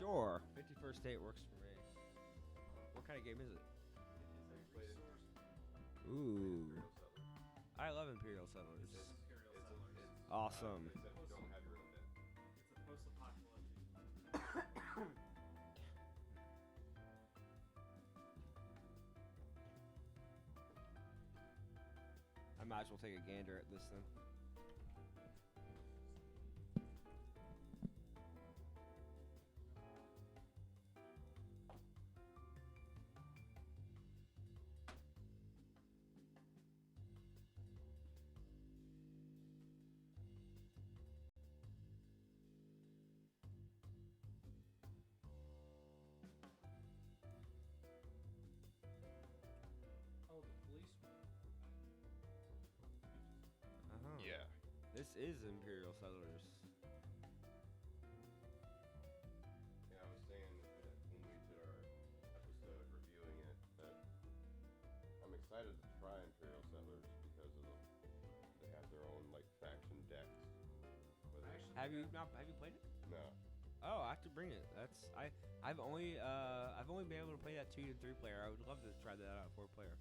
Sure. 51st State works for me. What kind of game is it? Ooh. I love Imperial Settlers. Awesome. Except you don't have your own deck. It's a post-apocalyptic. I might as well take a gander at this then. Oh, the policeman. Oh. Yeah. This is Imperial Settlers. Yeah, I was saying that when we did our episode reviewing it, that I'm excited to try Imperial Settlers because of they have their own like faction decks. Whether it's- Have you played it? No. Oh, I have to bring it. I've only been able to play that 2 to 3 player. I would love to try that out 4 player.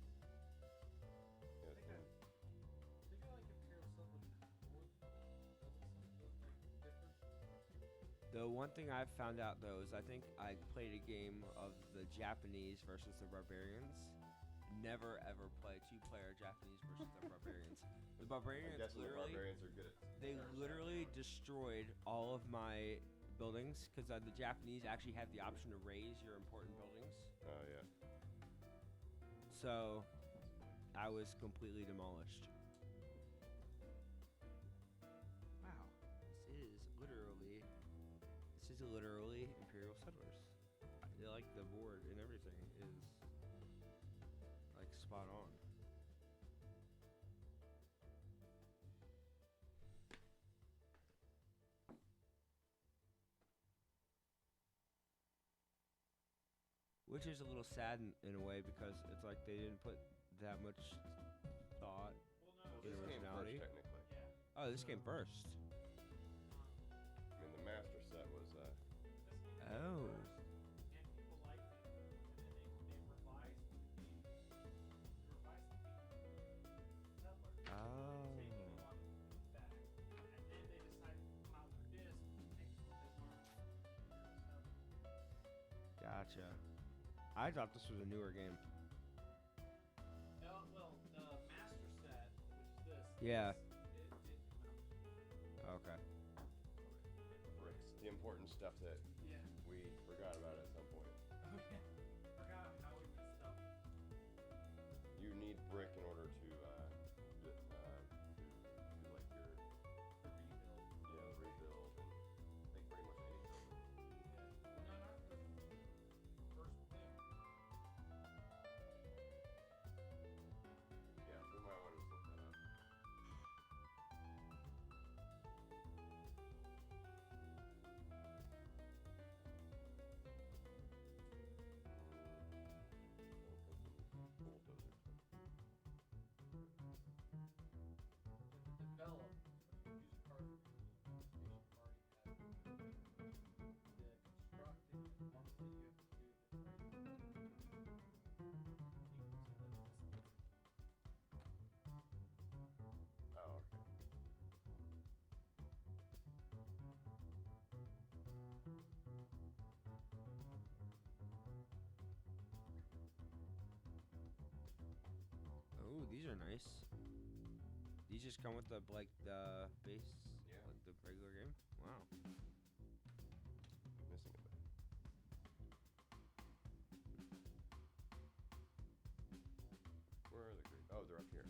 Yeah, They got like Imperial Settlers different. The one thing I've found out though is I think I played a game of the Japanese versus the Barbarians. Never ever play 2-player Japanese versus the Barbarians. The I'm Barbarians guessing the literally barbarians are good at. they literally destroyed all of my buildings because the Japanese actually have the option to raise your important buildings. Oh yeah. So I was completely demolished. Wow, this is literally Imperial Settlers. Like the board and everything is like spot on. Which is a little sad in a way because it's like they didn't put that much thought. Well, no. Well, this came first originality. technically. Yeah. Oh, this came first. I mean, the master set was This came Oh. first, and people liked it, and then they revised the game. They revised the game. Settlers. Oh. Taking a lot of feedback, and then they decided to come out with this. Next one they learned. Gotcha. I thought this was a newer game. No, well, the master set, which is this. Yeah. It did come out. Okay. bricks, the important stuff that Yeah. we forgot about at some point. Okay. Forgot how we messed up. You need brick in order to do like your Rebuild. rebuild and I think pretty much any building. Yeah. Well, no, not the first thing. Yeah, we might want to look that up. Bulldozer. Develop. When you use a card station already has the constructing and once that you have to do the training. You can see that this Oh, okay. Oh, these are nice. These just come with the the base, Yeah. like the regular game. Wow. Missing a bit. Where are the green? Oh, they're up here.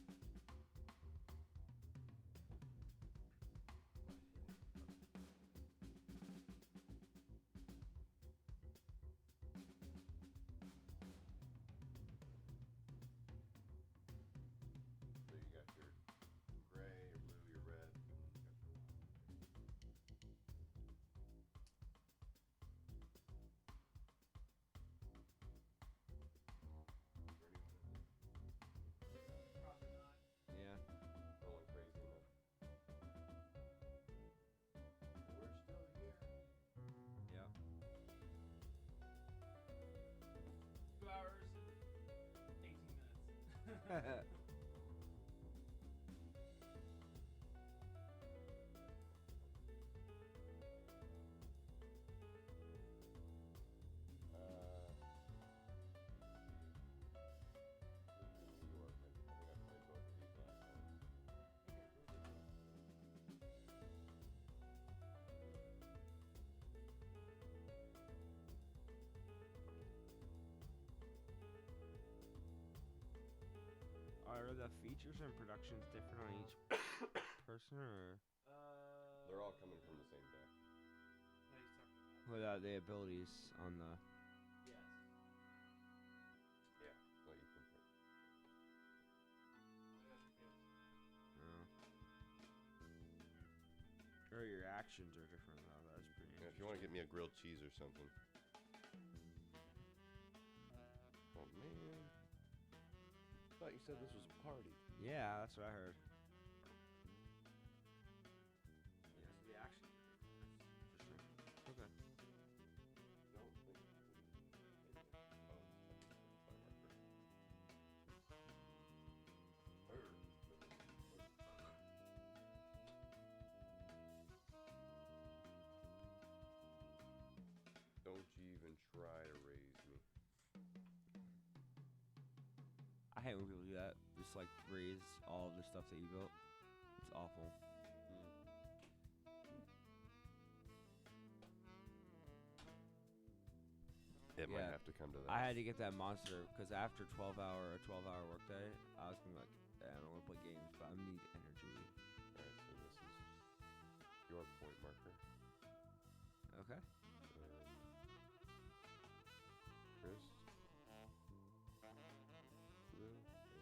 So you got your gray, your blue, your red, and you got your New York. I think I played both of these last times. Are the features and productions different on each person, or They're all coming from the same deck. without the abilities on the? Yes. Yeah. Well, you can put. Oh. Or your actions are different. Though. That's pretty. Yeah, if you want to get me a grilled cheese or something. Oh man. Thought you said this was a party. Yeah, that's what I heard. Yeah, so the actions are different. That's for sure. Okay. Don't think we oh, don't you even try to raise me. I hate when people do that. Just like raise all of the stuff that you built. It's awful. It might Yeah. have to come to that. I had to get that monster because after a 12-hour workday, I was gonna be like, I don't want to play games, but I need energy. Alright, so this is your point marker. Okay. Chris. Blue and gray.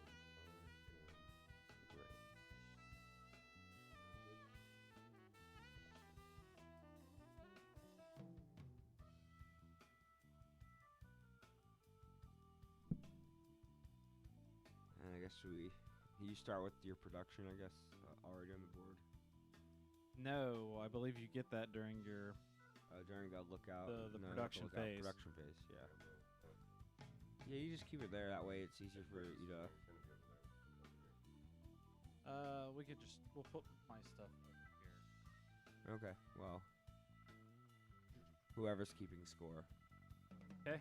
And I guess you start with your production, I guess, already on the board. No, I believe you get that during your. During the lookout. The no, not production lookout, phase. Production phase, yeah. Yeah, you just keep it there. That way, it's easier for you to. We could just we'll put my stuff over here. Okay. Well, whoever's keeping score. Okay.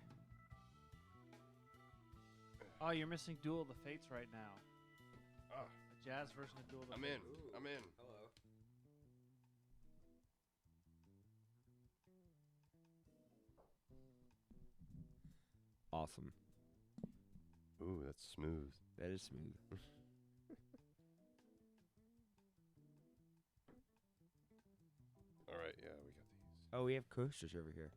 Oh, you're missing Duel of the Fates right now. Ah, A jazz version of Duel of the I'm in. Fates. I'm in. Hello. Awesome. Ooh, that's smooth. That is smooth. All right, yeah, we got these. Oh, we have coasters over here.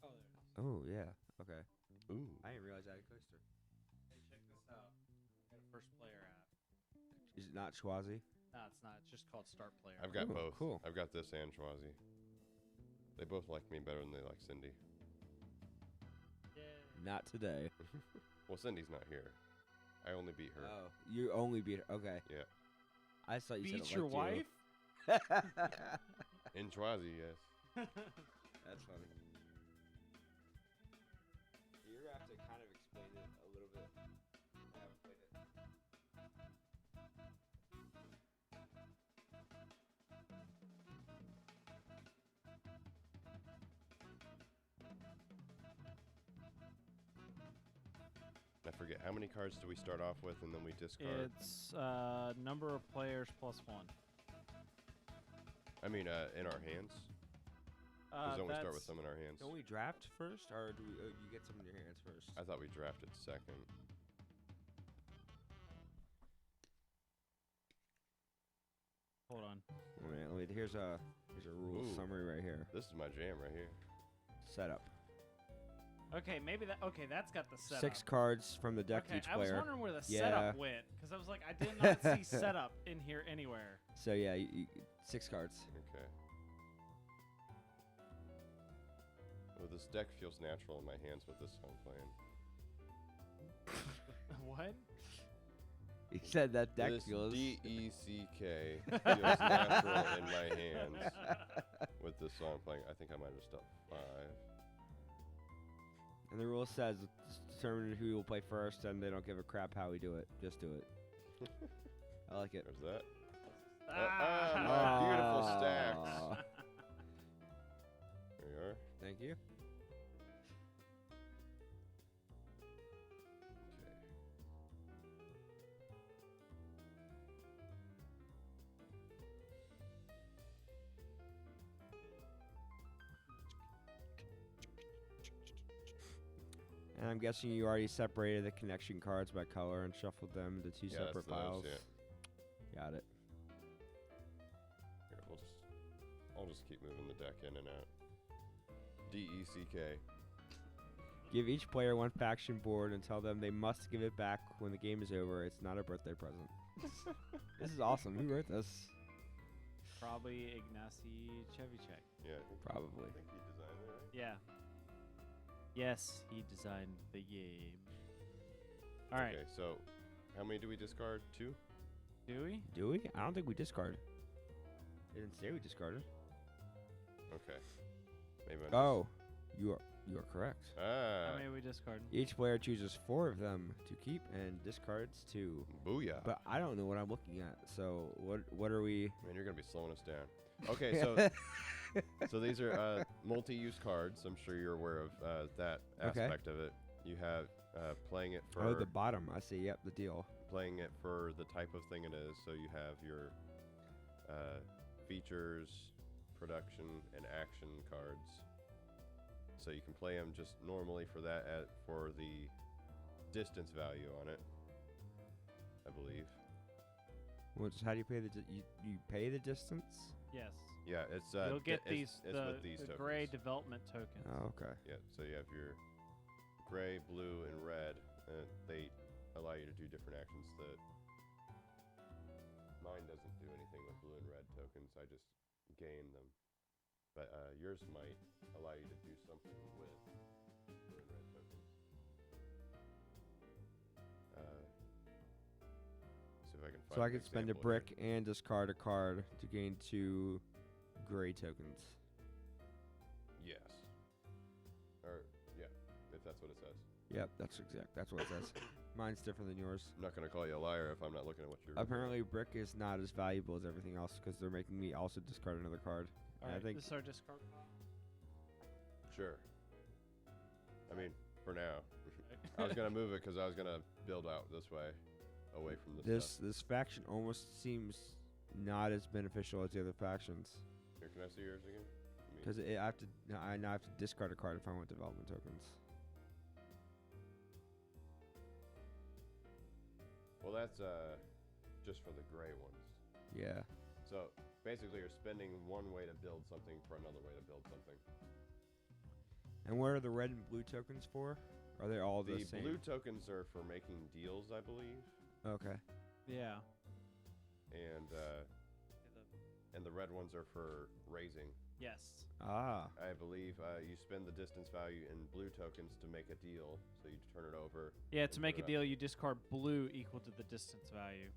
Oh, there it is. Oh yeah. Okay. Ooh. I didn't realize I had a coaster. Hey, check this out. I got a first player app. Is it not Schwazi? No, it's not. It's just called Start Player. I've got Ooh, both. cool. I've got this and Schwazi. They both like me better than they like Cindy. Yay. Not today. Well, Cindy's not here. I only beat her. Oh, you only beat her. Okay. Yeah. I thought you Beat said it your liked wife? you. In Schwazi, yes. That's funny. You're gonna have to kind of explain it a little bit. I haven't played it. I forget how many cards do we start off with, and then we discard. It's number of players plus one. I mean, in our hands. Because don't we start with some in our hands? Don't we draft first, or do we, you get some in your hands first? I thought we drafted second. Hold on. Oh, man, wait, here's a rule Ooh. summary right here. This is my jam right here. Setup. Okay, maybe that. Okay, that's got the setup. 6 cards from the deck to Okay, each I was player. wondering where the Yeah. setup went because I was like, I did not see setup in here anywhere. So yeah, 6 cards. Okay. Well, this deck feels natural in my hands with this song playing. What? He said that deck This feels. D-E-C-K feels natural in my hands with this song playing. I think I might have stuck 5. And the rule says determine who will play first, and they don't give a crap how we do it. Just do it. I like it. There's that. Ah! My beautiful stacks. Aw. There you are. Thank you. Okay. And I'm guessing you already separated the connection cards by color and shuffled them into two Yeah, separate that's those, piles. yeah. Got it. Here, I'll just keep moving the deck in and out. DECK. Give each player one faction board and tell them they must give it back when the game is over. It's not a birthday present. This is awesome. Who wrote this? Probably Ignacy Chevicek. Yeah, Probably. I think he designed it, right? Yeah. Yes, he designed the game. All right. Okay, so how many do we discard? 2? Do we? Do we? I don't think we discard. It didn't say we discarded. Okay. Maybe I'm Oh, you are correct. just... Ah. How many we discard? Each player chooses 4 of them to keep and discards 2. Booyah. But I don't know what I'm looking at. So what are we? Man, you're going to be slowing us down. Okay, so so these are multi-use cards. I'm sure you're aware of that Okay. aspect of it. You have playing it for Oh, the bottom. I see. Yep, the deal. playing it for the type of thing it is. So you have your features, production, and action cards. So you can play them just normally for that for the distance value on it, I believe. How do you pay you pay the distance? Yes. Yeah, it's You'll get it's these with these the tokens. gray development tokens. Oh, okay. Yeah, so you have your gray, blue, and red. They allow you to do different actions that mine doesn't do anything with blue and red tokens. I just gain them. But yours might allow you to do something with blue and red tokens. See if I can find So I an can spend a example here. brick and discard a card to gain 2 gray tokens. Yes. Or yeah, if that's what it says. Yep, that's what it says. Mine's different than yours. I'm not gonna call you a liar if I'm not looking at what you're. Apparently, brick is not as valuable as everything else because they're making me also discard another card. All And right. I think This is our discard pile. Sure. I mean, for now. I was gonna move it because I was gonna build out this way, away from the stuff. this faction almost seems not as beneficial as the other factions Here, can I see yours again? Let me- because I now have to discard a card if I want development tokens. Well, that's just for the gray ones. Yeah. So basically, you're spending one way to build something for another way to build something. And what are the red and blue tokens for? Are they all the The same? blue tokens are for making deals, I believe, Okay. Yeah. and the red ones are for raising. Yes. Ah. I believe you spend the distance value in blue tokens to make a deal, so you turn it over. Yeah. and To make put a it up. deal, you discard blue equal to the distance value.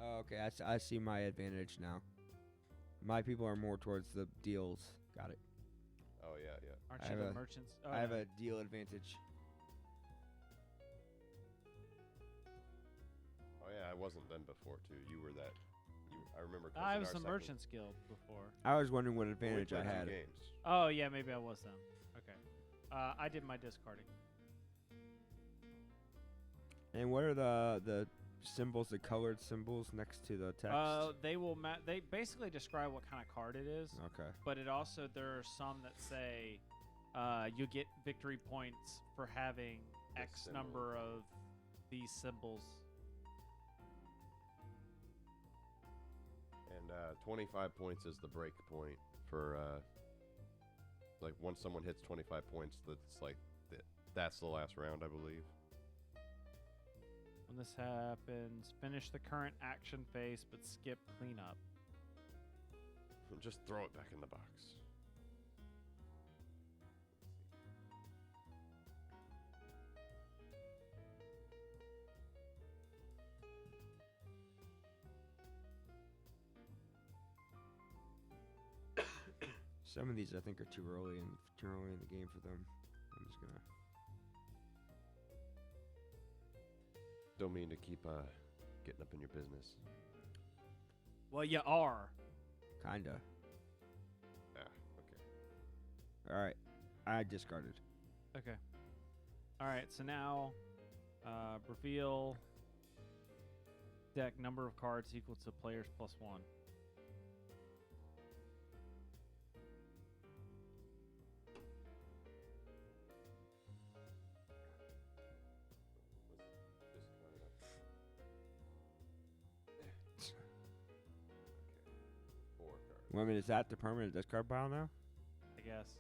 Oh, okay. I see my advantage now. My people are more towards the deals. Got it. Oh yeah, yeah. Aren't I you have the a- merchants? Oh, I have no. a deal advantage. Oh yeah, I wasn't then before too. You were that. I remember. I Cousin was our the second- Merchants Guild before. I was wondering what when we advantage I played some had. Games. Oh yeah, maybe I was them. Okay. I did my discarding. And what are the symbols, the colored symbols next to the text? They will. They basically describe what kind of card it is. Okay. But it also there are some that say you get victory points for having The X symbol. number of these symbols. And 25 points is the break point for like once someone hits 25 points, that's like that's the last round, I believe. When this happens, finish the current action phase but skip cleanup. Just throw it back in the box. Some of these I think are too early in the game for them. I'm just gonna. Don't mean to keep getting up in your business. Well, you are. Kinda. Ah, okay. All right. I discarded. Okay. All right. So now, reveal deck number of cards equal to players plus 1. Let's discard it. Okay. 4 cards. Well, I mean, is that the permanent discard pile now? I guess.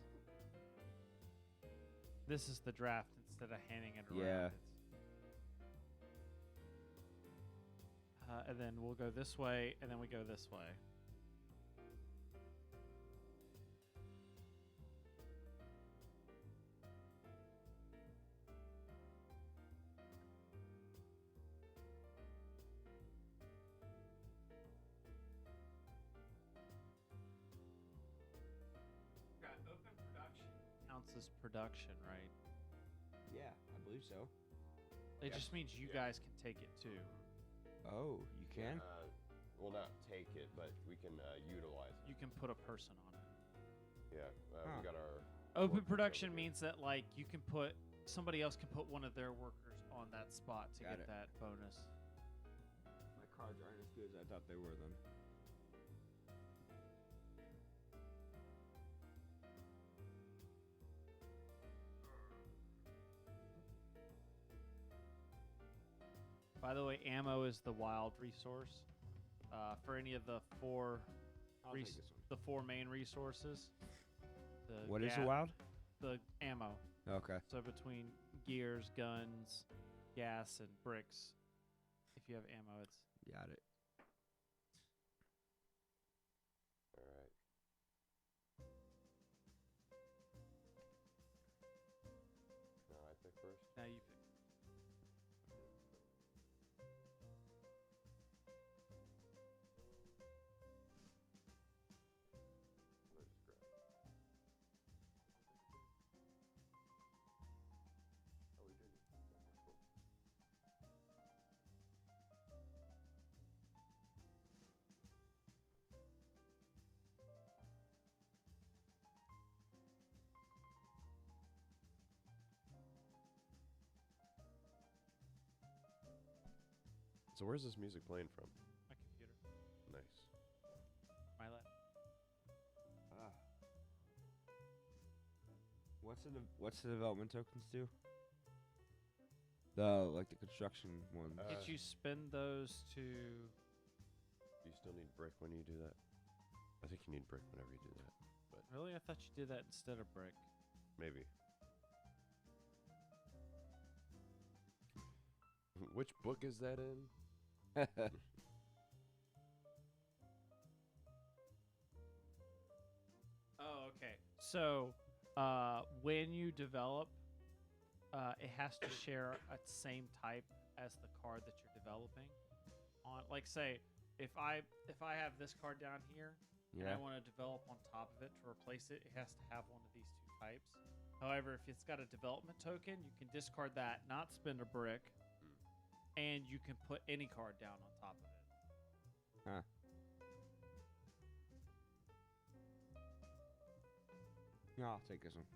This is the draft instead of handing it around. Yeah. And then we'll go this way, and then we go this way. Got open production counts as production, right? Yeah, I believe so. It Yeah. just means you Yeah. guys can take it too. Oh, you can? We'll not take it, but we can utilize it. You can put a person on it. Yeah. Huh. We got our Open workers production over here. means that like you can put somebody else can put one of their workers on that spot to Got get it. that bonus. My cards aren't as good as I thought they were then. By the way, ammo is the wild resource for any of the four I'll take res- this one. the four main resources. The What is a ga- wild? The ammo. Okay. So between gears, guns, gas, and bricks, if you have ammo, it's Got it. All right. Now I pick first. now you pick. Let's just grab it. Oh, we didn't. Okay, cool. So where's this music playing from? My computer. Nice. My left. Ah. What's the development tokens do? The construction ones. Did you spend those to? Do you still need brick when you do that? I think you need brick whenever you do that. Really, I thought you did that instead of brick. Maybe. Which book is that in? Oh, okay. So, when you develop, it has to share a same type as the card that you're developing. On, like, say, if I have this card down here and I Yeah. want to develop on top of it to replace it, it has to have one of these two types. However, if it's got a development token, you can discard that, not spend a brick, and you can put any card down on top of it. Huh. Yeah, I'll take this one.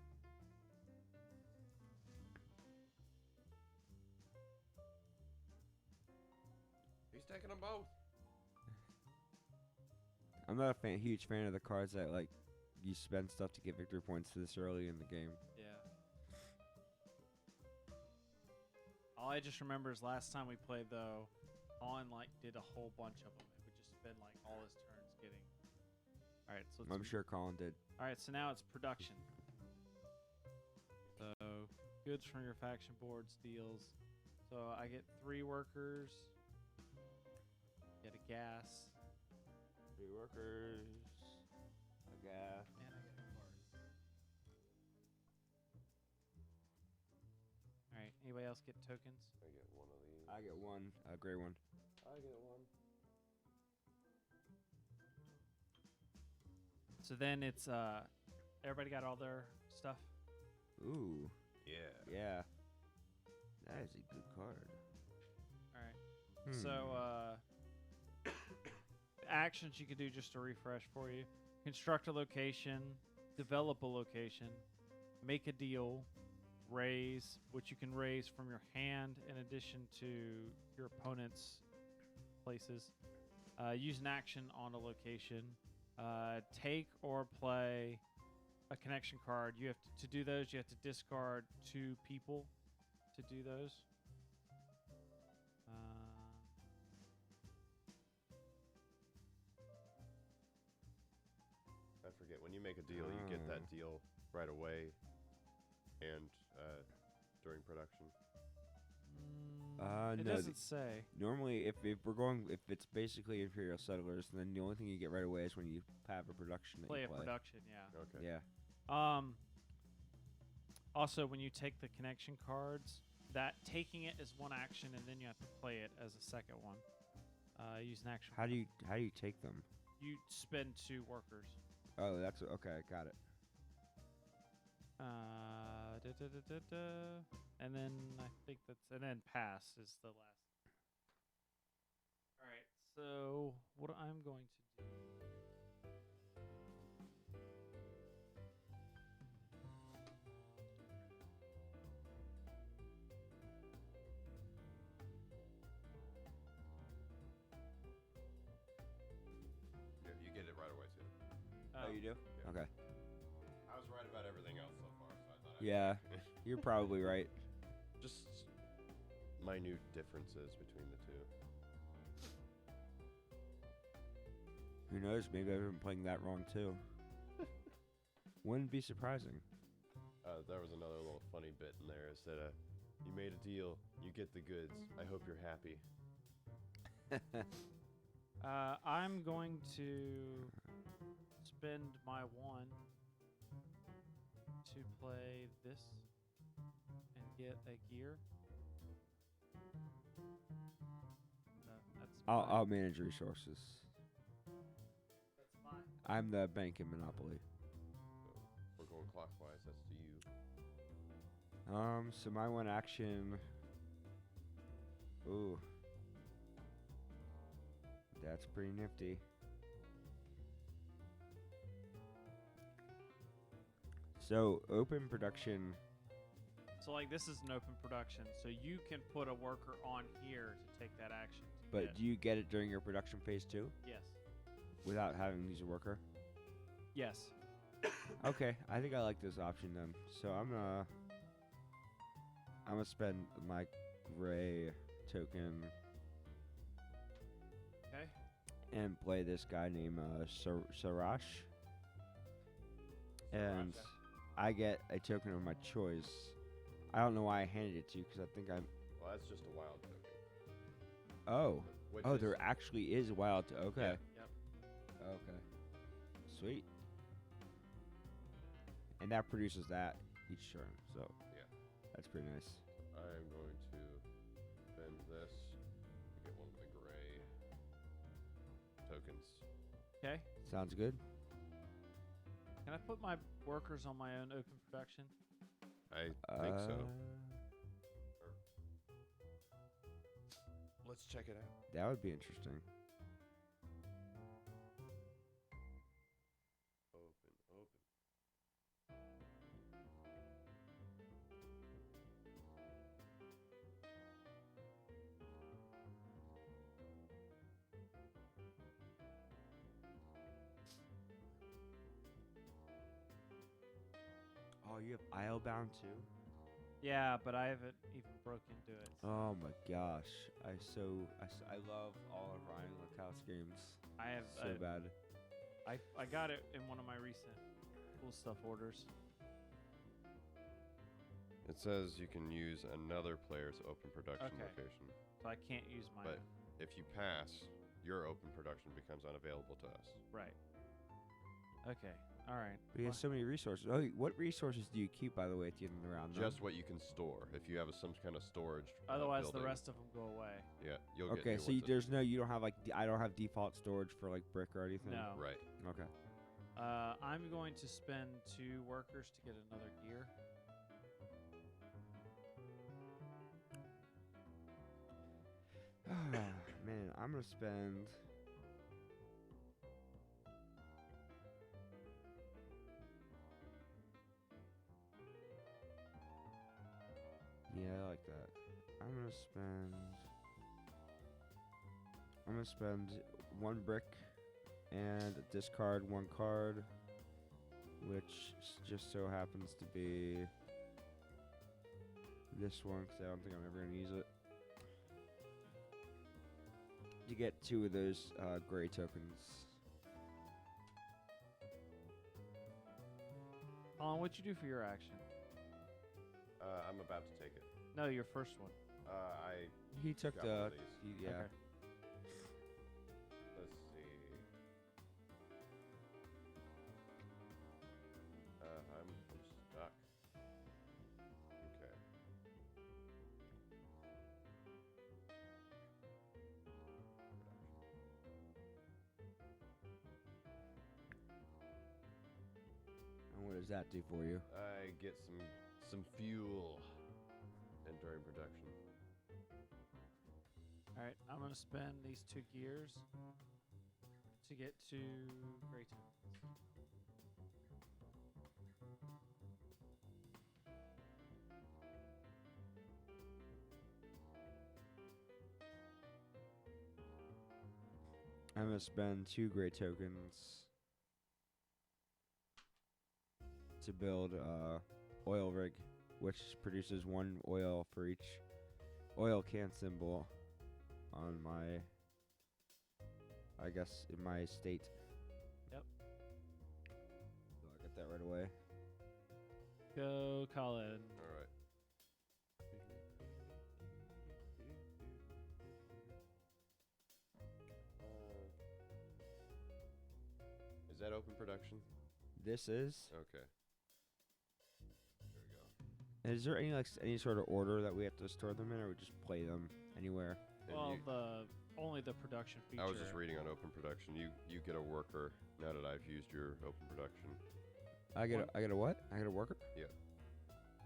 He's taking them both. I'm not a huge fan of the cards that like you spend stuff to get victory points this early in the game. Yeah. All I just remember is last time we played though, Han like did a whole bunch of them. It would just spend like all his turns getting. All right, so I'm sure Colin did. All right, so now it's production. So goods from your faction boards, deals. So I get 3 workers. Get a gas. 3 workers. A gas. And I get a card. All right. Anybody else get tokens? I get one of these. I get one, a gray one. I get one. So then it's everybody got all their stuff. Ooh. Yeah. Yeah. That is a good card. All right. Hmm. So, actions you can do just to refresh for you: construct a location, develop a location, make a deal, raise, which you can raise from your hand in addition to your opponent's places. Use an action on a location. Take or play a connection card. You have to do those. You have to discard 2 people to do those. I forget, when you make a deal, you get that deal right away and during production. It No, doesn't say. Normally, if it's basically Imperial Settlers, then the only thing you get right away is when you have a production that Play you a play. production, yeah. Okay. Yeah. Also, when you take the connection cards, that taking it is one action, and then you have to play it as a second one. Use an action. How do you take them? You spend 2 workers. Oh, that's okay. Got it. And then I think and then pass is the last. All right. So what I'm going to do. Yeah, you get it right away too. Oh, you do? Yeah. Okay. I was right about everything else so far, so I thought. Yeah, you're probably right. Just minute differences between the two. Who knows? Maybe I've been playing that wrong too. Wouldn't be surprising. There was another little funny bit in there. It said, "You made a deal. You get the goods. I hope you're happy." I'm going to spend my 1 to play this and get a gear. That's I'll manage resources. That's fine. I'm the bank in Monopoly. So we're going clockwise. That's to you. So my 1 action. Ooh. That's pretty nifty. So, open production. So like this is an open production, so you can put a worker on here to take that action. To But get. do you get it during your production phase too? Yes. Without having to use a worker? Yes. Okay, I think I like this option then. So I'm gonna spend my gray token Okay. and play this guy named Sarash. And I get a token of my choice. I don't know why I handed it to you because I think I'm. Well, that's just a wild token. Oh. Which Oh, is- there actually is wild. Okay. Yep. Okay. Sweet. And that produces that each turn. So Yeah. that's pretty nice. I'm going to spend this to get one of the gray tokens. Okay. Sounds good. Can I put my workers on my own open production? I think so. Uh, Let's check it out. That would be interesting. Open. Oh, you have Islebound too? Yeah, but I haven't even broke into it. Oh my gosh. I love all of Ryan Lacoste games I have. so bad. I got it in one of my recent cool stuff orders. It says you can use another player's open production Okay. location. So I can't use mine. But if you pass, your open production becomes unavailable to us. Right. Okay. All right. But he has so many resources. Oh, what resources do you keep, by the way, at the end of the round? Just what you can store. If you have some kind of storage. Otherwise, the building, rest of them go away. Yeah, you'll get. Okay, new so ones you don't have like I don't have default storage for like brick or anything. No. Right. Okay. I'm going to spend 2 workers to get another gear. Man, I'm gonna spend. Yeah, I like that. I'm gonna spend. I'm gonna spend 1 brick and discard 1 card, which just so happens to be this one because I don't think I'm ever gonna use it. To get 2 of those gray tokens. Colin, what'd you do for your action? I'm about to take it. No, your first one. He took Got one the of these. yeah. Okay. Let's see. I'm stuck. Okay. And what does that do for you? I get some fuel and during production. All right, I'm gonna spend these 2 gears to get 2 gray tokens. I'm gonna spend 2 gray tokens to build oil rig, which produces 1 oil for each oil can symbol on my, I guess, in my state. Yep. So I get that right away. Go, Colin. All right. Is that open production? This is. Okay. There we go. Is there any sort of order that we have to store them in, or we just play them anywhere? And Well, you- only the production feature. I was just reading on open production. You get a worker now that I've used your open production. I get a what? I get a worker.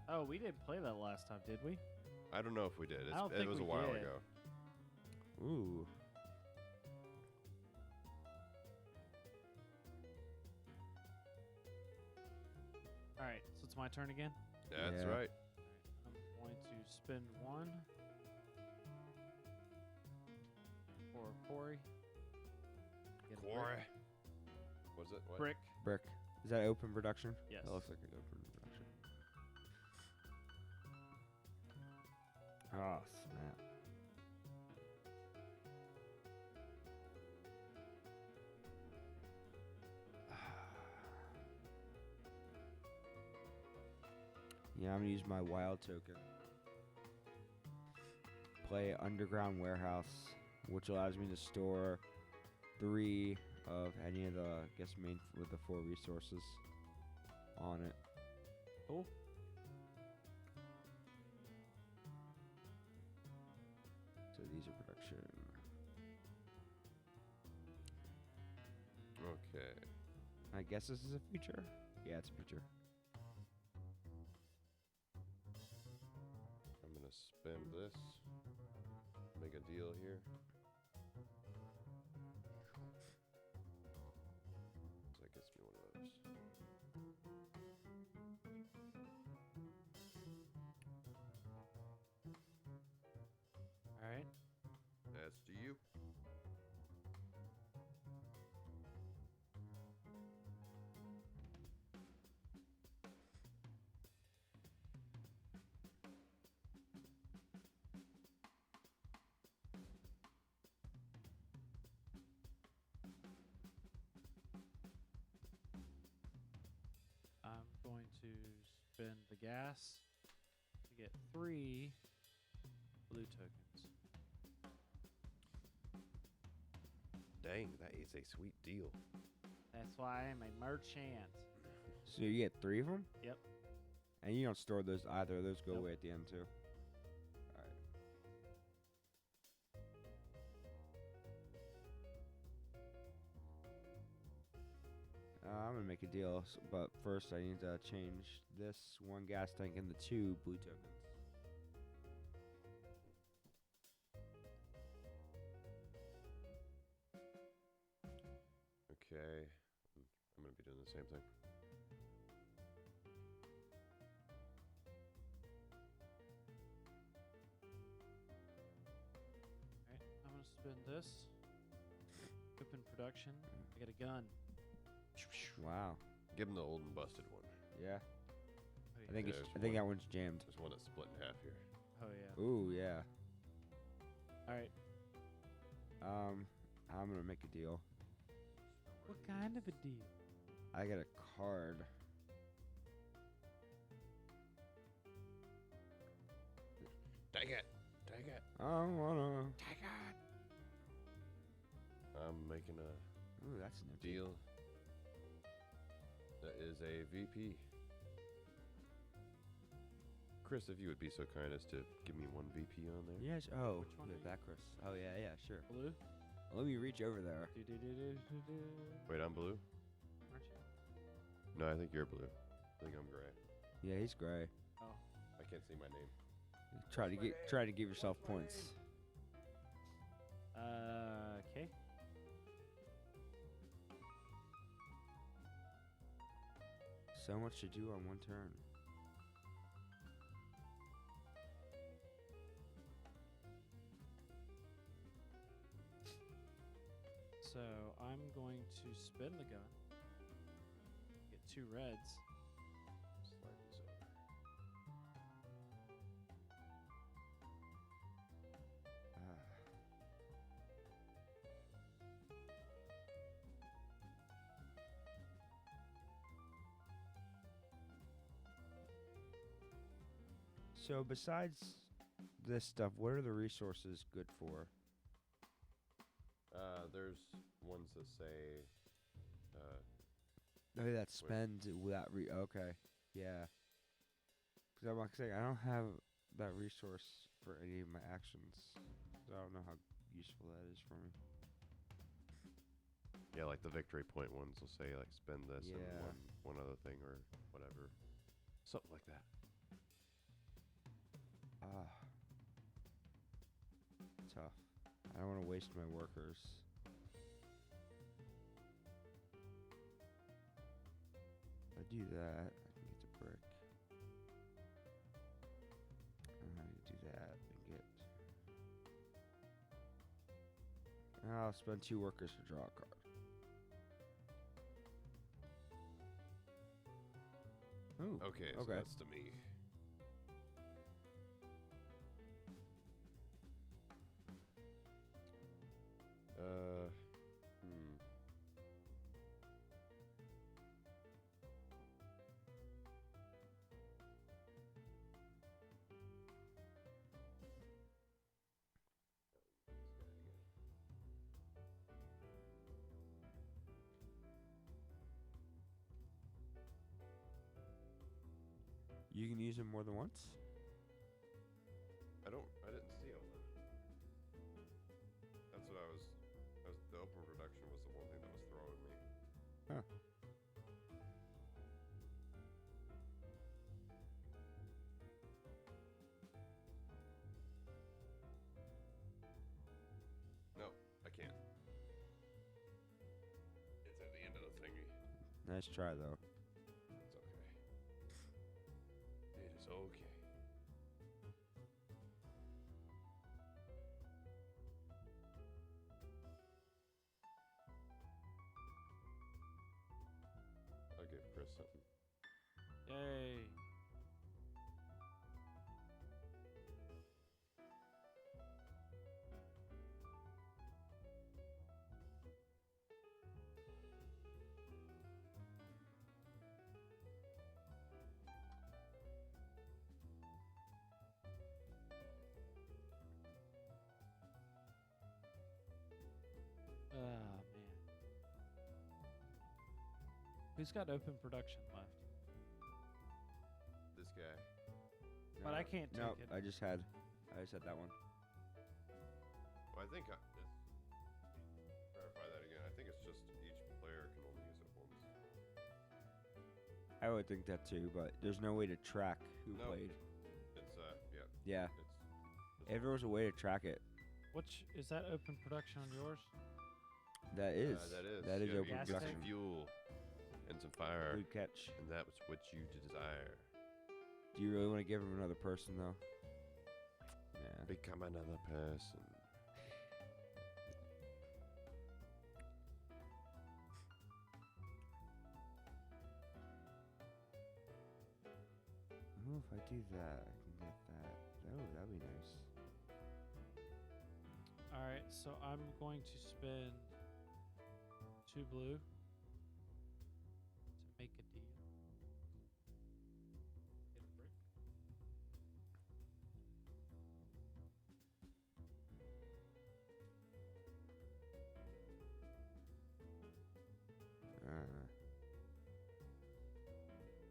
Oh, we didn't play that last time, did we? I don't know if we did. I don't It think was a we while did. ago. Ooh. All right, so it's my turn again. That's Yeah. right. I'm going to spend 1 for Corey. Get a brick. Quarry. Was it what? Brick. Brick. Is that open production? Yes. That looks like an open production. Oh, snap. Yeah, I'm gonna use my wild token. Play Underground Warehouse, which allows me to store 3 of any of the, I guess, main with the 4 resources on it. Cool. So these are production. Okay. I guess this is a feature? Yeah, it's a feature. I'm gonna spend this. Make a deal here. So that gets me one of those. All right. That's to you. I'm going to spend the gas to get 3 blue tokens. Dang, that is a sweet deal. That's why I'm a merchant. So you get 3 of them? Yep. And you don't store those either. Those go Nope. away at the end too. I'm gonna make a deal, but first I need to change this 1 gas tank into 2 blue tokens. Okay. I'm gonna be doing the same thing. Alright, I'm gonna spin this. Open production. I got a gun. Wow. Give him the old and busted one. Yeah. Oh, I think Yeah, it's. there's I think one. that one's jammed. There's one that's split in half here. Oh yeah. Ooh, yeah. Alright. I'm gonna make a deal. What kind of a deal? I get a card. Dang it! Dang it! I don't wanna. I'm making a Ooh, that's an empty. deal. That is a VP. Chris, if you would be so kind as to give me one VP on there. Yes. Oh, Which one yeah, are you? that Chris. Oh yeah, yeah, sure. Blue? Let me reach over there. Do-do-do-do-do-do. Wait, I'm blue? Aren't you? No, I think you're blue. I think I'm gray. Yeah, he's gray. Oh. I can't see my name. Try to give yourself points. Okay. So much to do on one turn. So I'm going to spin the gun. Get 2 reds. Slide these over. Ah. So besides this stuff, what are the resources good for? There's ones that say, Oh, that spend without okay, yeah. Because I'm like saying, I don't have that resource for any of my actions, so I don't know how useful that is for me. yeah, like the victory point ones will say, like, spend this Yeah. and one other thing or whatever. Something like that. Ah, tough. I don't want to waste my workers. If I do that, I can get the brick. And I can do that and get. And I'll spend 2 workers to draw a card. Ooh. Okay, so Okay. that's to me. Hmm. You can use them more than once? I didn't see all that. That's what the open production was the one thing that was throwing me. Huh. No, I can't. It's at the end of the thingy. Nice try, though. It's okay. It is okay. I'll give Chris something. Yay. Ah, man. Who's got open production left? This guy. But I can't take No, it. I just had that one. Well, I think let's verify that again. I think it's just each player can only use it once. I would think that too, but there's no way to track who No. played. It's yeah. Yeah. It's If there was a way to track it. Which is that open production on yours? That is. That is. That is Yeah, open you gas get tank. some production. fuel and some fire, Good catch. and that was what you desire. Do you really want to give him another person though? Yeah. Become another person. Oh, if I do that, I can get that. Oh, that'd be nice. All right, so I'm going to spend 2 blue to make a deal. Get a brick.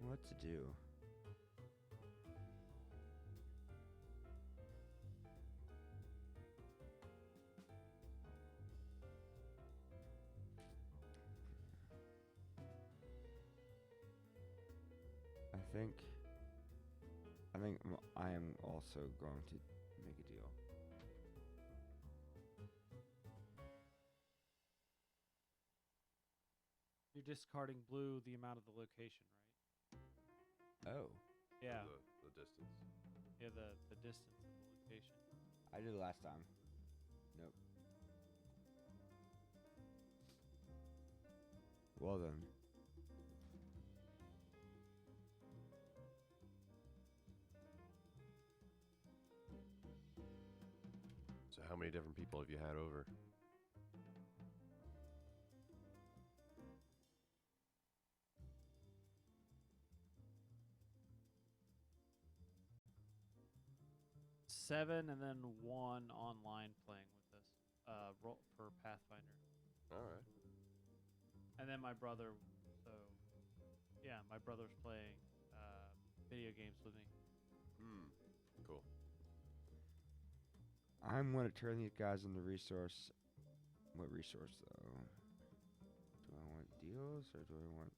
What to do? I think I am also going to make a deal. You're discarding blue the amount of the location, right? Oh, Yeah. The distance. Yeah, the distance of the location. I did it last time. Nope. Well then. So how many different people have you had over? Seven, and then 1 online playing with us. For Pathfinder, All right. and then my brother. So, yeah, my brother's playing video games with me. Cool. I'm gonna turn these guys into resource. What resource though? Do I want deals or do I want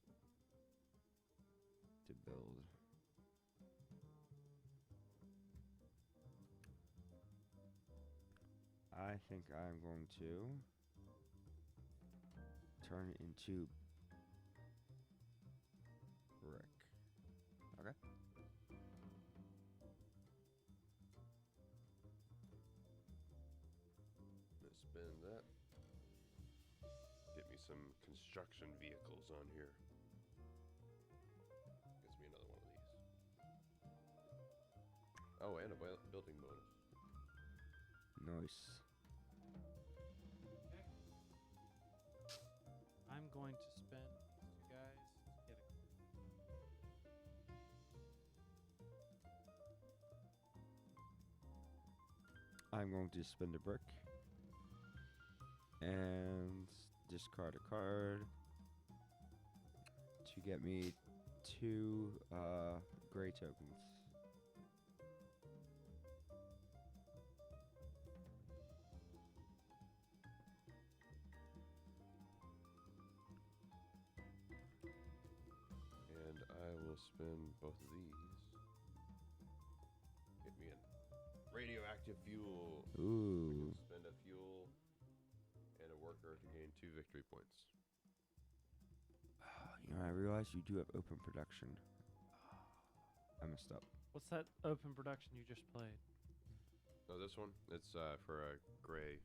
to build? I think I'm going to turn it into brick. Okay. Let's spend that. Get me some construction vehicles on here. Gets me another one of these. Oh, and a building bonus. Nice. I'm going to spend these 2 guys to get a. I'm going to spend a brick and discard a card to get me 2 gray tokens. And I will spend both of these. Get me a radioactive fuel. We Ooh. can spend a fuel and a worker to gain 2 victory points. You know, I realize you do have open production. I messed up. What's that open production you just played? Oh, this one? It's for a gray.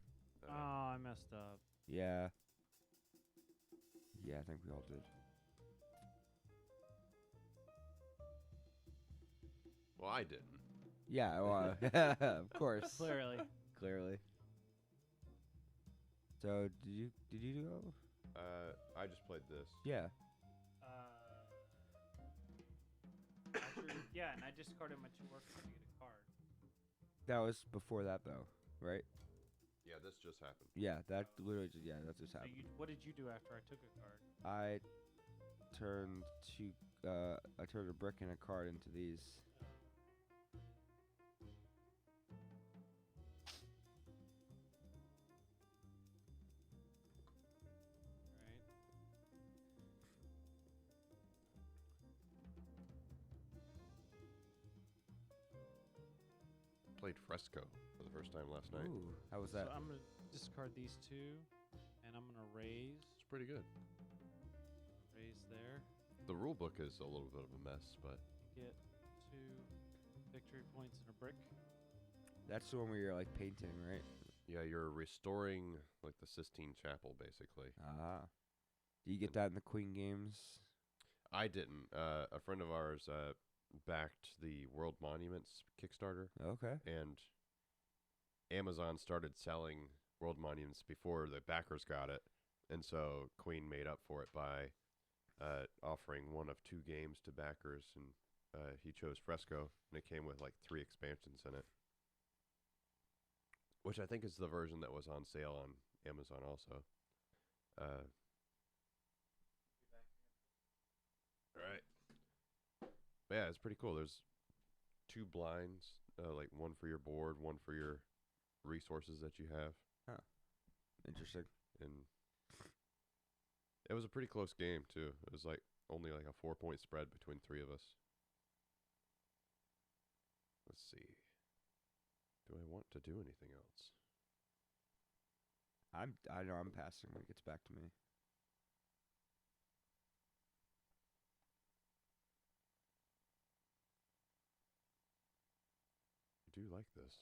Oh, I messed up. Yeah. Yeah, I think we all did. Well, I didn't. Yeah, well, of course. Clearly. Clearly. So, did you go? I just played this. Yeah. Yeah, and I discarded my 2 workers to get a card. That was before that though, right? Yeah, this just happened. Yeah, that literally just, that just So happened. what did you do after I took a card? I turned I turned a brick and a card into these. Right. Played Fresco for the first time last night. Ooh, how was So that? I'm gonna discard these 2, and and I'm gonna raise. It's pretty good. Raise there. The rule book is a little bit of a mess, but Get 2 victory points and a brick. That's the one where you're like painting, right? yeah, you're restoring like the Sistine Chapel, basically. Ah. Do you get that in the Queen games? I didn't. A friend of ours backed the World Monuments Kickstarter, Okay. and Amazon started selling World Monuments before the backers got it, and so Queen made up for it by offering one of 2 games to backers, and he chose Fresco, and it came with like 3 expansions in it, which I think is the version that was on sale on Amazon also. Right. But yeah, it's pretty cool. There's 2 blinds, like one for your board, one for your resources that you have, Interesting. and it was a pretty close game too. It was like only like a 4-point spread between 3 of us. Let's see. Do I want to do anything else? I know I'm passing when it gets back to me. I do like this.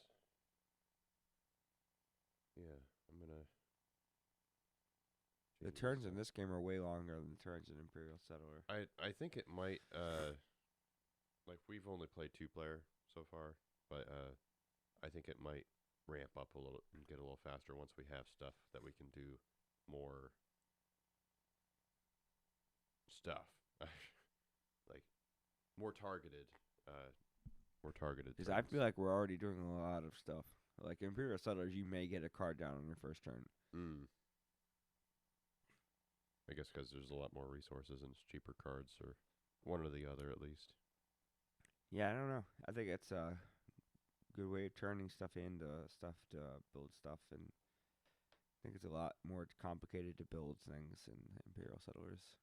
Yeah, I'm gonna. The change turns this in up. this game are way longer than the turns in Imperial Settler. I think it might like we've only played 2-player so far, but I think it might ramp up a little and get a little faster once we have stuff that we can do more stuff. Like more targeted Because I turns. feel like we're already doing a lot of stuff. Like Imperial Settlers, you may get a card down on your first turn. I guess because there's a lot more resources and it's cheaper cards, or one or the other at least. Yeah, I don't know. I think it's a good way of turning stuff into stuff to build stuff, and I think it's a lot more complicated to build things in Imperial Settlers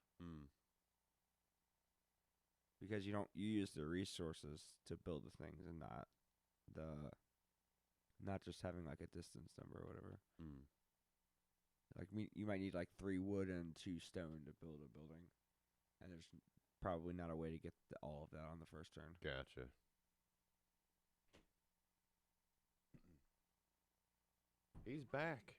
because you use the resources to build the things and not just having like a distance number or whatever. Like you might need like 3 wood and 2 stone to build a building, and there's probably not a way to get all of that on the first turn. Gotcha. He's back.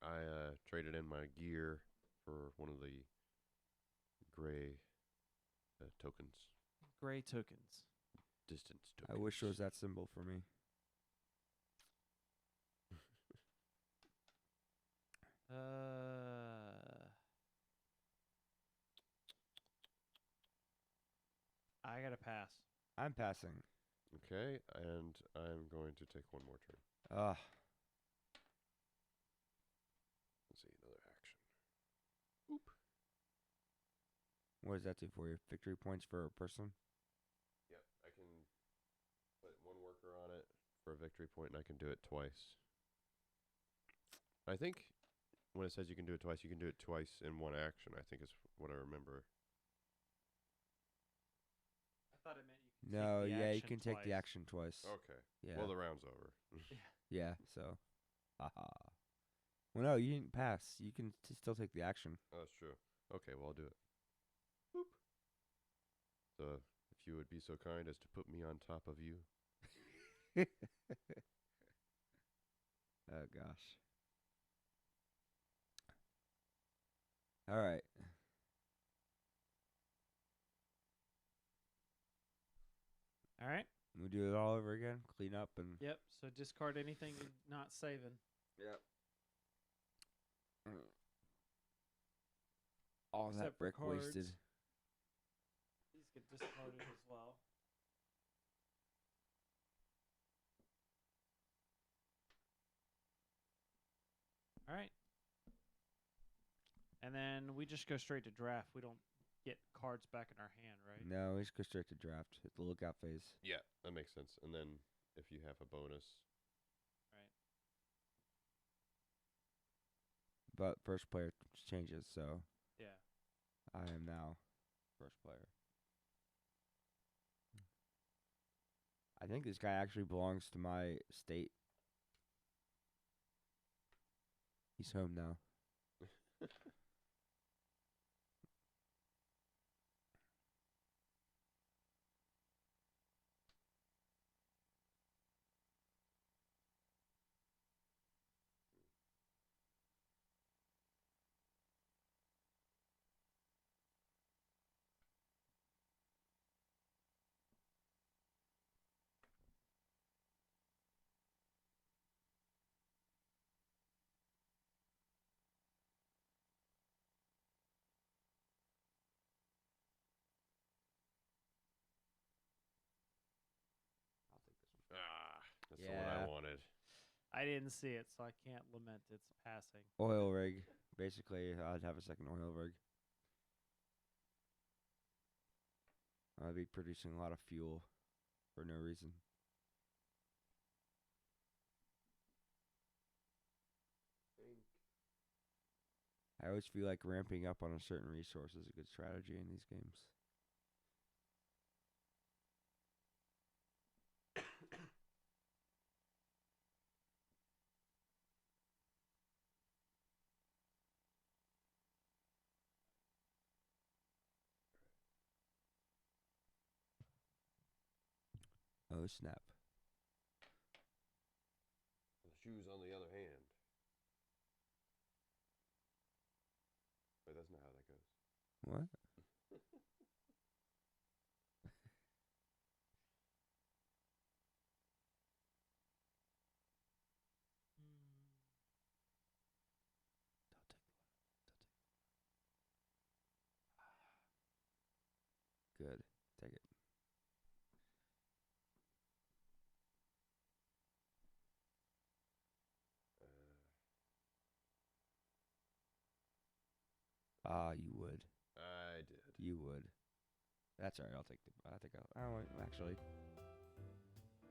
I traded in my gear for one of the gray tokens, Gray tokens. distance I tokens. wish there was that symbol for me. I gotta pass. I'm passing. Okay, and I'm going to take one more turn. Let's see, another action. What does that do for you? Victory points for a person? Yep, I can put 1 worker on it for a victory point, and I can do it twice. I think when it says you can do it twice, you can do it twice in 1 action, I think is what I remember. I thought it meant you could No, take the yeah, you action can take the twice. action twice. Okay. Yeah. Well, the round's over. Yeah, so. Haha. Well, no, you didn't pass. You can still take the action. Oh, that's true. Okay, well, I'll do it. Boop. So, if you would be so kind as to put me on top of you. Oh, gosh. All right. All right. We do it all over again. Clean up and. Yep. So discard anything you're not saving. Yep. All Except that for brick wasted. cards. These get discarded as well. All right. And then we just go straight to draft. We don't get cards back in our hand, right? No, we just go straight to draft. Hit the lookout phase. Yeah, that makes sense. And then if you have a bonus. Right. But first player changes, so Yeah. I am now first player. I think this guy actually belongs to my state. He's home now. I'll take this one. Ah, that's the one I Yeah. wanted. I didn't see it, so I can't lament its passing. Oil rig. Basically, I'd have a second oil rig. I'd be producing a lot of fuel for no reason. I always feel like ramping up on a certain resource is a good strategy in these games. Oh snap. The shoes on the other hand. Wait, that's not how that goes. What? Good. Take it. Ah, you would. I did. You would. That's alright. I'll take the. I think I'll. Oh, wait, actually.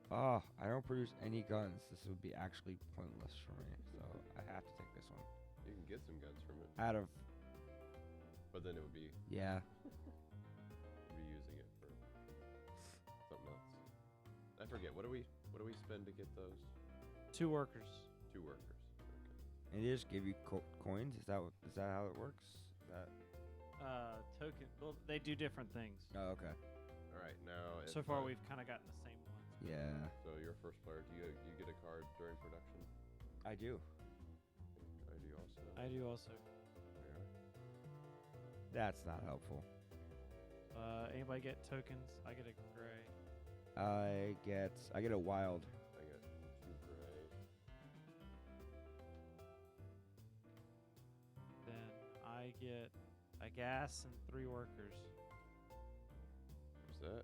Oh, I don't produce any guns. This would be actually pointless for me. So I have to take this one. You can get some guns from it, Out of. but then it would be Yeah. reusing it for something else. I forget. What do we spend to get those? 2 workers. 2 workers. Okay. And they just give you coins? Is that how it works? That. Token. Well, they do different things. Oh, okay. All right. Now. So far, we've kind of gotten the same ones. Yeah. So you're first player. Do you get a card during production? I do. I do also. I do also. Yeah. That's not helpful. Anybody get tokens? I get a gray. I get a wild. I got 2 gray. Then I get a gas and 3 workers. What's that?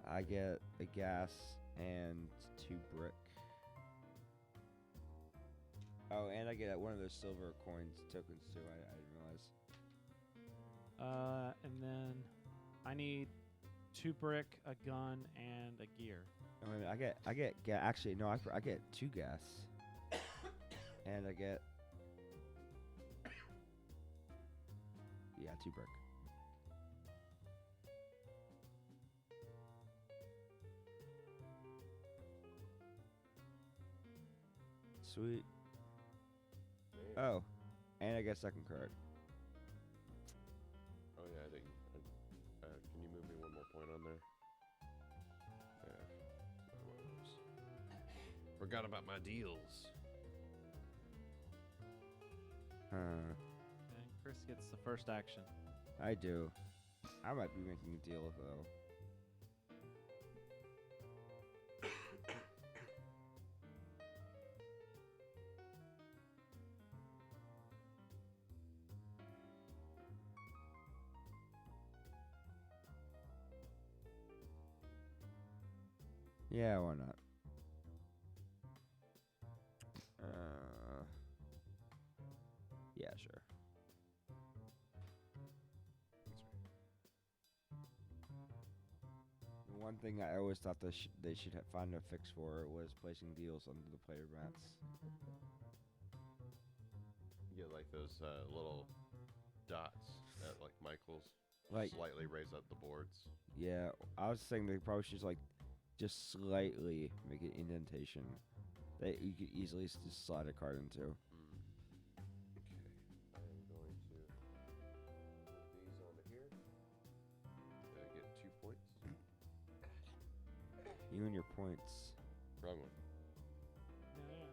I get a gas and 2 brick. Oh, and I get one of those silver coins tokens too. I didn't realize. And then I need 2 brick, a gun, and a gear. Oh, wait a minute, I get actually no, I get 2 gas. And I get 2 brick. Sweet. Man. Oh, and I get second card. Oh yeah, I think. Can you move me 1 more point on there? Yeah. Forgot about my deals. Huh. And Chris gets the first action. I do. I might be making a deal though. Yeah, why not? Yeah, sure. The one thing I always thought they should find a fix for was placing deals under the player mats. You get like those little dots at like Michael's. Like, slightly raise up the boards. yeah, I was saying they probably should just slightly make an indentation that you could easily just slide a card into. Okay, I am going to move these onto here. I get 2 points. You and your points. Wrong one. Yeah.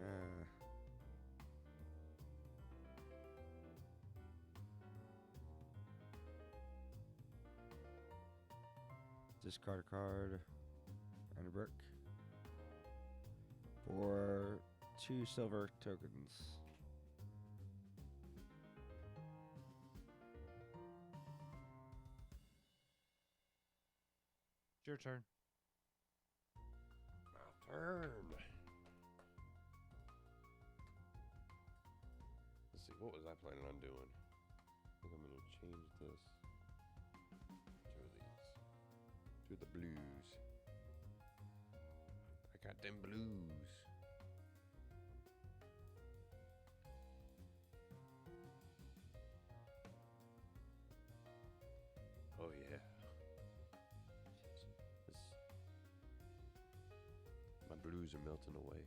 Uh, discard a card and a brick for 2 silver tokens. It's your turn. My turn. Let's see, what was I planning on doing? I think I'm gonna change this to these. To the blues. I got them blues. Oh yeah. This, my blues are melting away.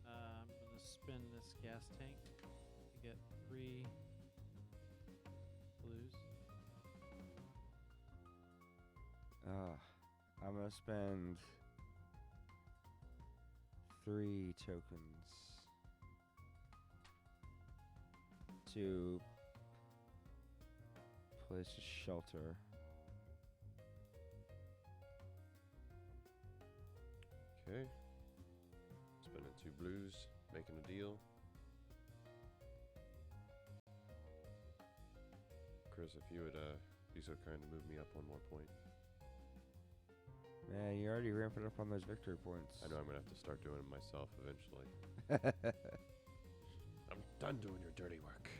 I'm gonna spin this gas tank to get 3 blues. I'm gonna spend 3 tokens to place a shelter. Okay. Spending 2 blues, making a deal. Chris, if you would be so kind to move me up 1 more point. Man, you already ramped it up on those victory points. I know I'm gonna have to start doing it myself eventually. I'm done doing your dirty work.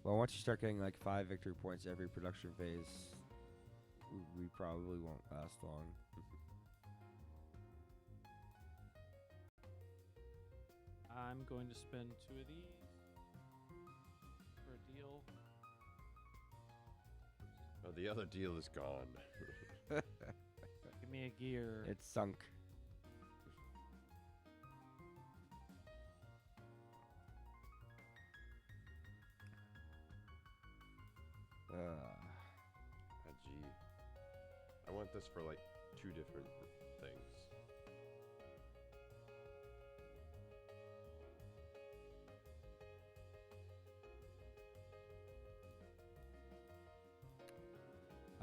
Well, once you start getting like 5 victory points every production phase, we probably won't last long. I'm going to spend 2 of these for a deal. Oh, the other deal is gone. Give me a gear. It's sunk. Gee. I want this for like 2 different things.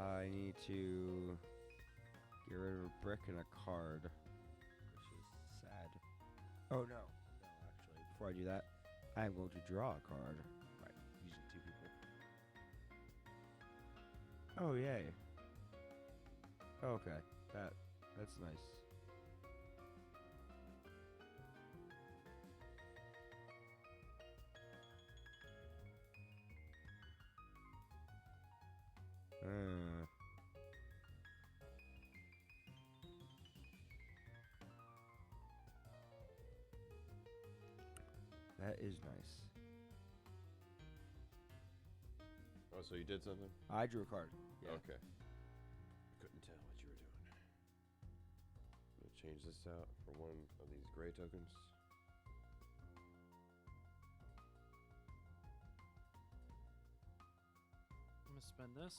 I need to get rid of a brick and a card, which is sad. Oh no, actually, before I do that, I am going to draw a card by using 2 people. Oh yay! Okay, that's nice. That is nice. Oh, so you did something? I drew a card. Yeah. Okay. Couldn't tell what you were doing. I'm gonna change this out for 1 of these gray tokens. I'm gonna spend this.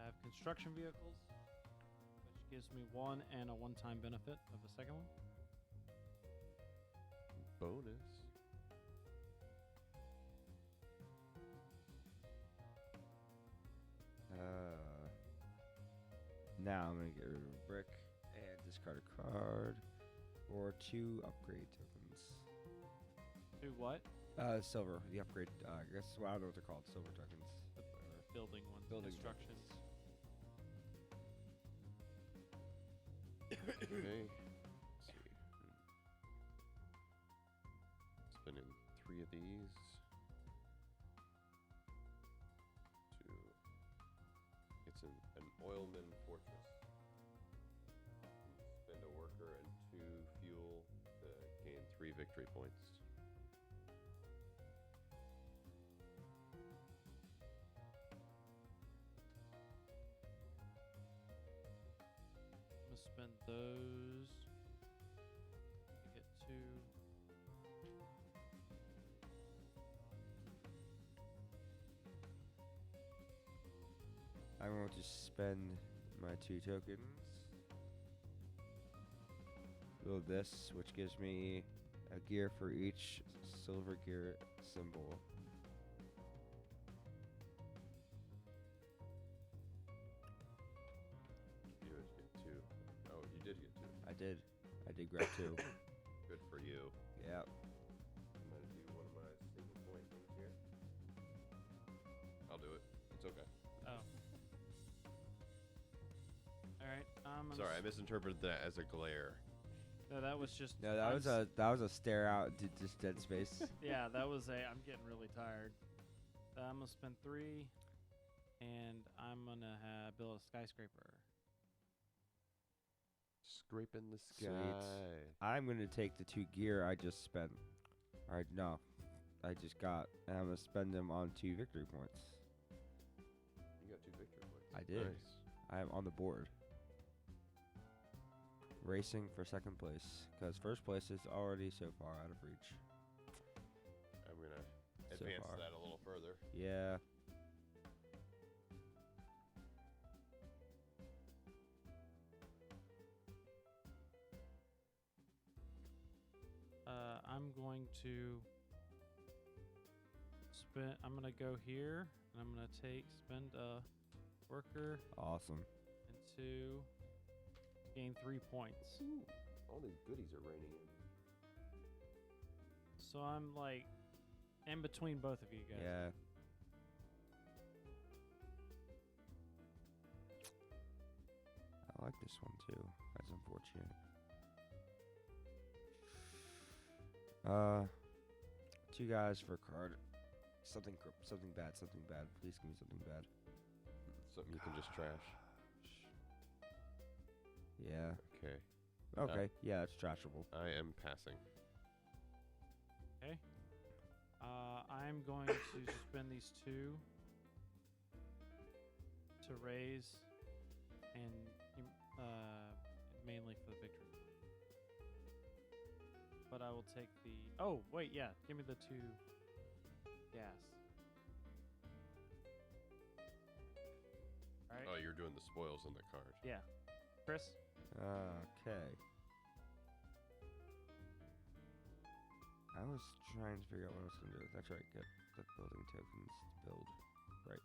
I have construction vehicles, which gives me 1 and a 1-time benefit of the second one. bonus. Now I'm gonna get rid of a brick and discard a card or 2 upgrade tokens. Do what? Silver. The upgrade. I guess well, I don't know what they're called. Silver tokens. Whatever. Building ones. Building Constructions. Okay. Let's see. Spending 3 of these. To. It's an oilman fortress. Spend a worker and 2 fuel to gain 3 victory points. I'm gonna spend those to get 2. I'm going to spend my 2 tokens. Build this, which gives me a gear for each silver gear symbol. You always get 2. Oh, you did get 2. I did. I did grab 2. Good for you. Yep. I'm gonna do one of my single point things here. I'll do it. It's okay. Oh. Alright. Sorry, I misinterpreted that as a glare. No, that was just. No, that was a stare out into just dead space. Yeah, that was a. I'm getting really tired. I'm gonna spend 3, and I'm gonna build a skyscraper. Scraping the Sweet. sky. I'm gonna take the 2 gear I just spent. Alright, no. I just got, and I'm gonna spend them on 2 victory points. You got 2 victory points. I did. Nice. I am on the board. Racing for 2nd place, because 1st place is already so far out of reach. I'm gonna So advance far. that a little further. Yeah. I'm going to spend. I'm gonna go here, and I'm gonna spend a worker Awesome. into gain 3 points. Ooh, all these goodies are raining in. So I'm like in between both of you guys. Yeah. I like this one too. That's unfortunate. 2 guys for a card. Something bad. Something bad. Please give me something bad. Something you can just trash. Yeah. Okay. Okay. Yeah, it's trashable. I am passing. Okay. I'm going to spend these 2 to raise and mainly for the victory. But I will take the. Oh wait, yeah. Give me the 2 gas. All right. Oh, you're doing the spoils on the card. Yeah. Chris. Okay. I was trying to figure out what I was going to do. That's right. Get the building tokens to build. Right.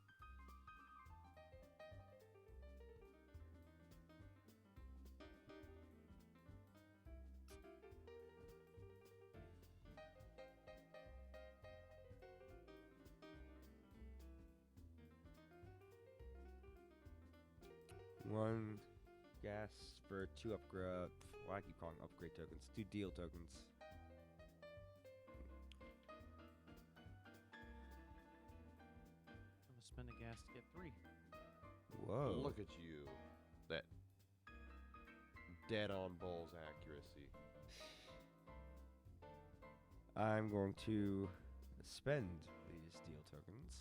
One gas for 2 upgrade. Well, I keep calling them upgrade tokens. 2 deal tokens. I'm gonna spend a gas to get 3. Whoa. Look at you. That dead on balls accuracy. I'm going to spend these deal tokens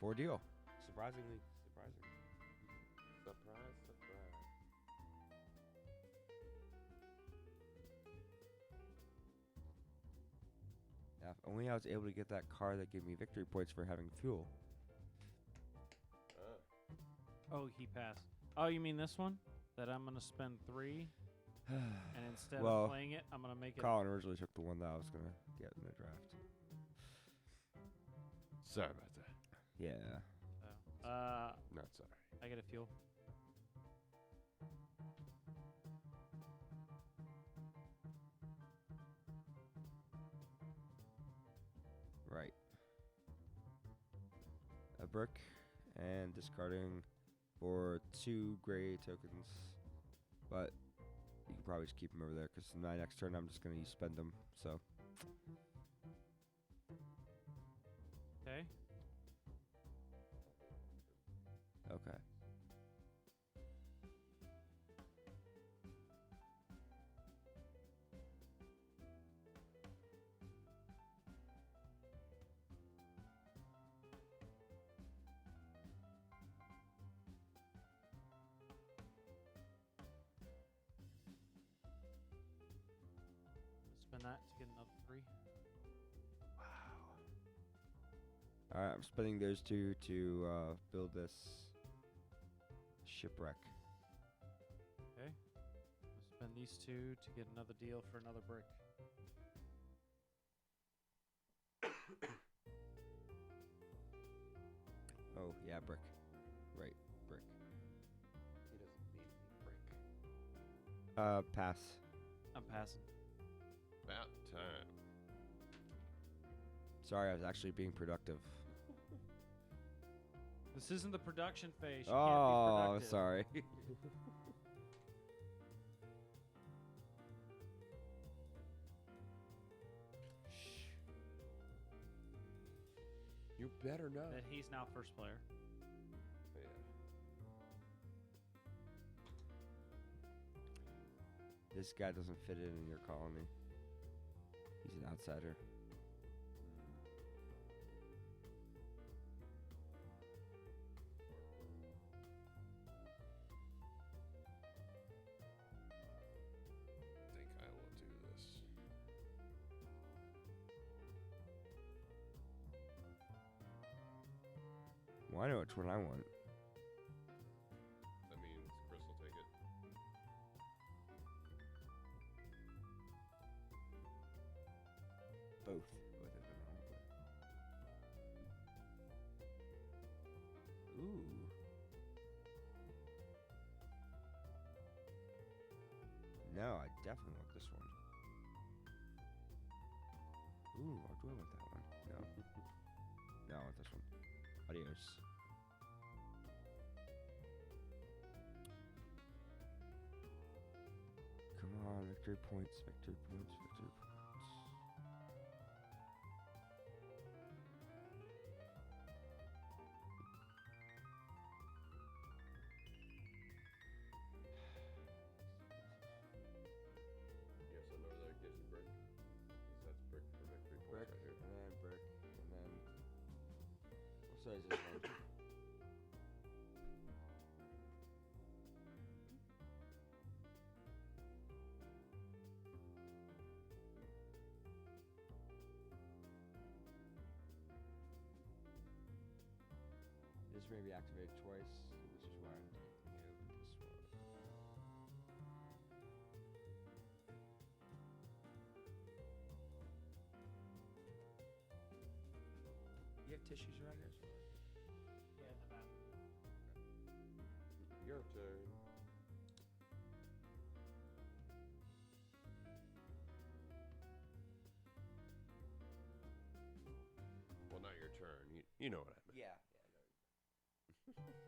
for deal. Surprising. Surprise, surprise. Yeah, if only I was able to get that car that gave me victory points for having fuel. Ah, Oh, he passed. Oh, you mean this one? That I'm gonna spend 3 And instead Well, of playing it, I'm gonna make it. Colin originally took the one that I was gonna get in the draft. Sorry about that. Yeah. So, Not sorry. I get a fuel. Right. A brick and discarding for 2 gray tokens. But you can probably just keep them over there because my next turn I'm just going to spend them. So, Okay. okay. Spend that to get another 3. Alright, I'm spending those 2 to build this shipwreck. Okay. I'll spend these 2 to get another deal for another brick. Oh, yeah, brick. Right, brick. He doesn't need any brick. Pass. I'm passing. About time. Sorry, I was actually being productive. This isn't the production phase. You Oh, can't be productive. sorry. You better not. That he's now first player. Yeah. This guy doesn't fit in your colony. He's an outsider. I think I will do this. Well, I know which one I want. That means Chris will take it. Both. Both of them. Ooh. No, I definitely want this one. Ooh, I do want that one. No. No, I want this one. Adios. Come on, victory points, victory points, victory points. Yes, I know that gives you brick. That's brick for victory points Brick, right here. and then brick, and then... What size is this one? This may be activated twice, which is why I'm taking it over this one. You have tissues around here? Yeah, in the bathroom. Your turn. Well, not your turn. You know what I meant. Yeah. Do this.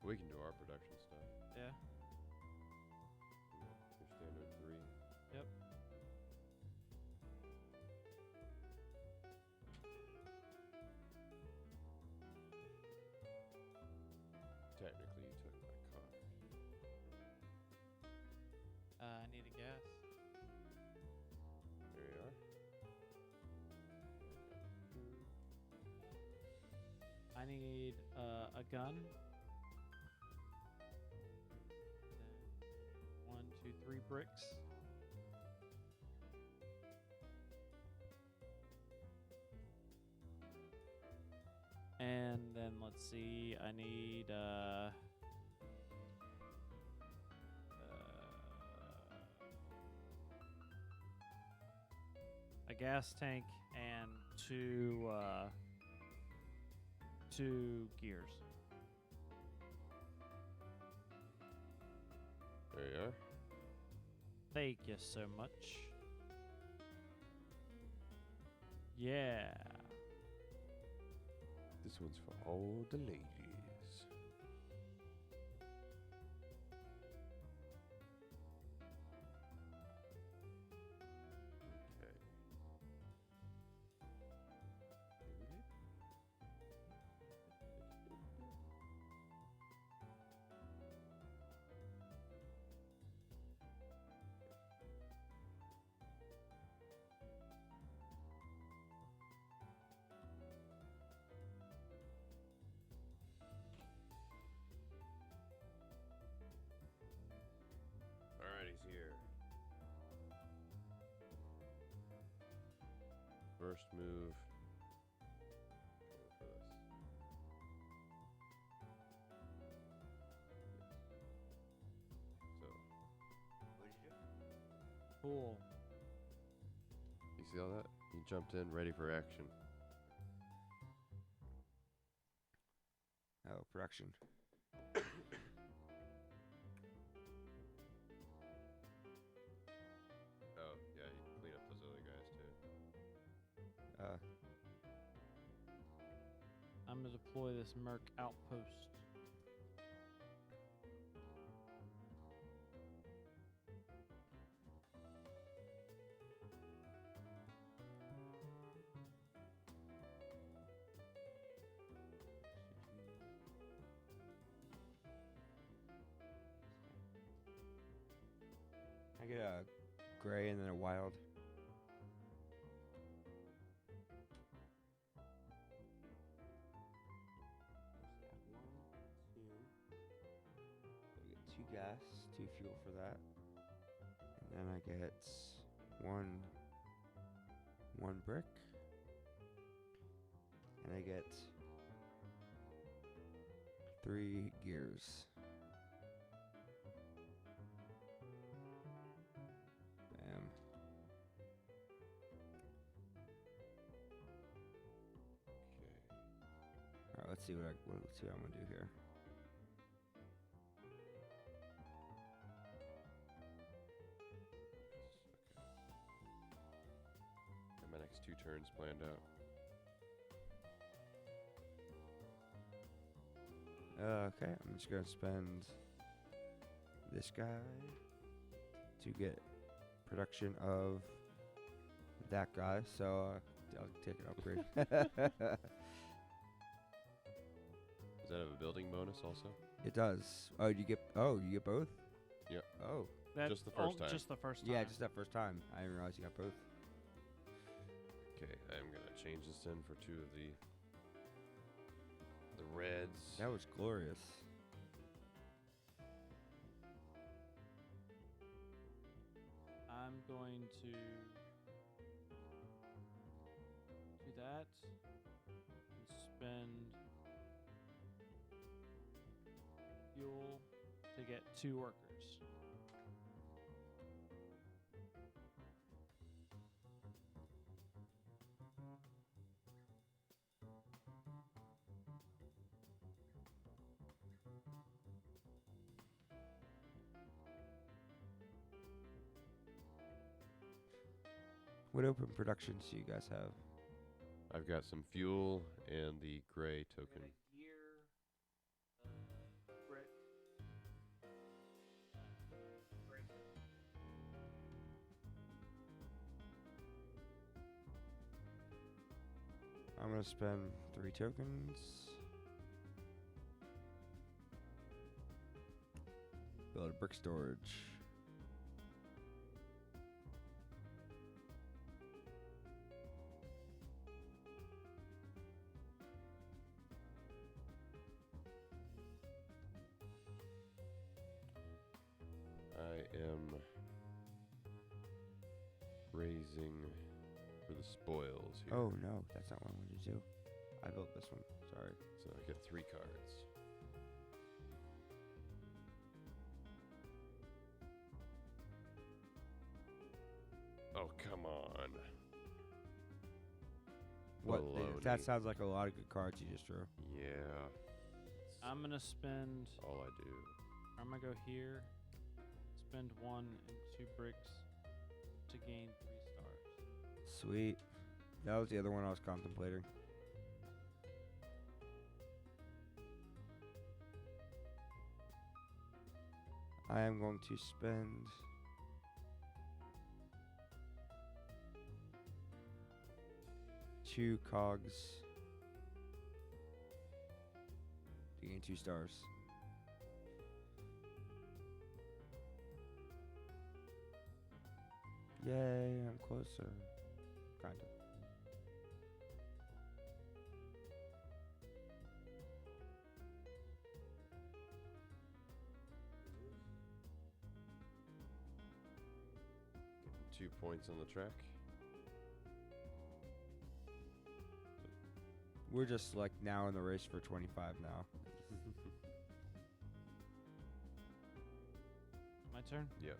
We can do our production stuff. Yeah. Your standard 3. Yep. Technically, you took my card. need a gun. Then 1, 2, 3 bricks. And then let's see, I need a gas tank and two gears. There you are. Thank you so much. Yeah. This one's for all the ladies. Okay. Alright, he's here. First move. Go for this. So, Cool. you see all that? He jumped in, ready for action. Oh, production. Oh, yeah, you can clean up those other guys too. I'm gonna deploy this Merc outpost. I get a gray and then a wild. I get 2 gas, 2 fuel for that. And then I get one brick. And I get 3 gears. Bam. Okay. Alright, let's see what I'm gonna do here. Got my next 2 turns planned out. Okay, I'm just gonna spend this guy to get production of that guy, so I'll take an upgrade. Does that have a building bonus also? It does. Oh, you get both? Yep. Oh. Just the first time. Just the first time. Yeah, just that first time. I didn't realize you got both. Okay, I'm gonna change this in for 2 of the reds. That was glorious. I'm going to do that and spend fuel to get 2 workers. What open productions do you guys have? I've got some fuel and the gray token. Gear, brick, break. I'm gonna spend 3 tokens. Build a brick storage. am raising for the spoils here. Oh no, that's not what I wanted to do. I built this one. Sorry. So I get 3 cards. Oh, come on. What? That Baloney. sounds like a lot of good cards you just drew. Yeah. I'm gonna spend. All I do. I'm gonna go here. Spend 1 and 2 bricks to gain 3 stars. Sweet. That was the other one I was contemplating. I am going to spend two cogs to gain 2 stars. Yay, I'm closer. Kind of. Getting 2 points on the track. We're just like now in the race for 25 now. My turn. Yep.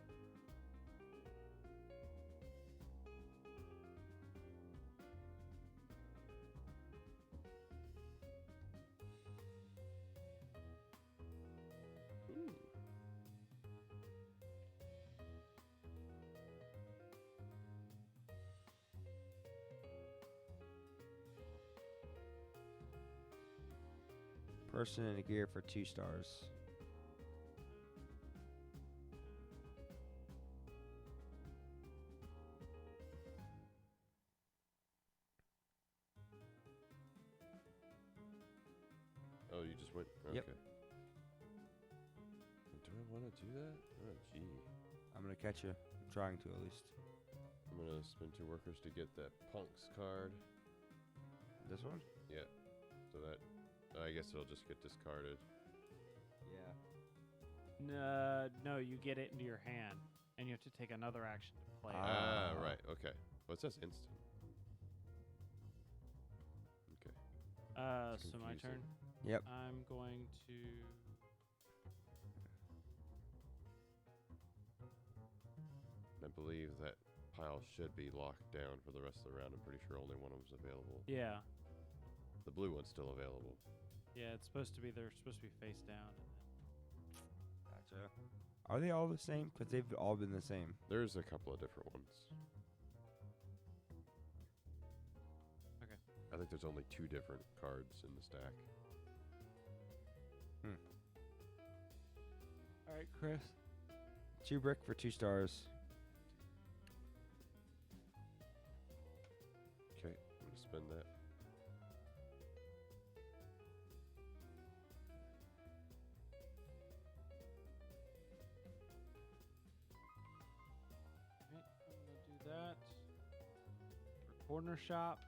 Ooh. Person in a gear for 2 stars. Oh, you just went? Okay. Yep. Do I want to do that? Oh, gee. I'm gonna catch you. I'm trying to at least. I'm going to spend 2 workers to get that Punks card. This one? Yeah. So that, I guess it'll just get discarded. Yeah. No, you get it into your hand, and you have to take another action to play it. Ah, Ah. right. Okay. Well, it says instant. Okay. It's So my turn. confusing. Yep. I'm going to. I believe that pile should be locked down for the rest of the round. I'm pretty sure only one of them's available. Yeah, The blue one's still available. yeah. It's supposed to be. They're supposed to be face down. Gotcha. Are they all the same? Because they've all been the same. There's a couple of different ones. Okay. I think there's only 2 different cards in the stack. All right, Chris. 2 brick for 2 stars. Okay, I'm gonna spend that. Okay, I'm gonna do that. For corner shop.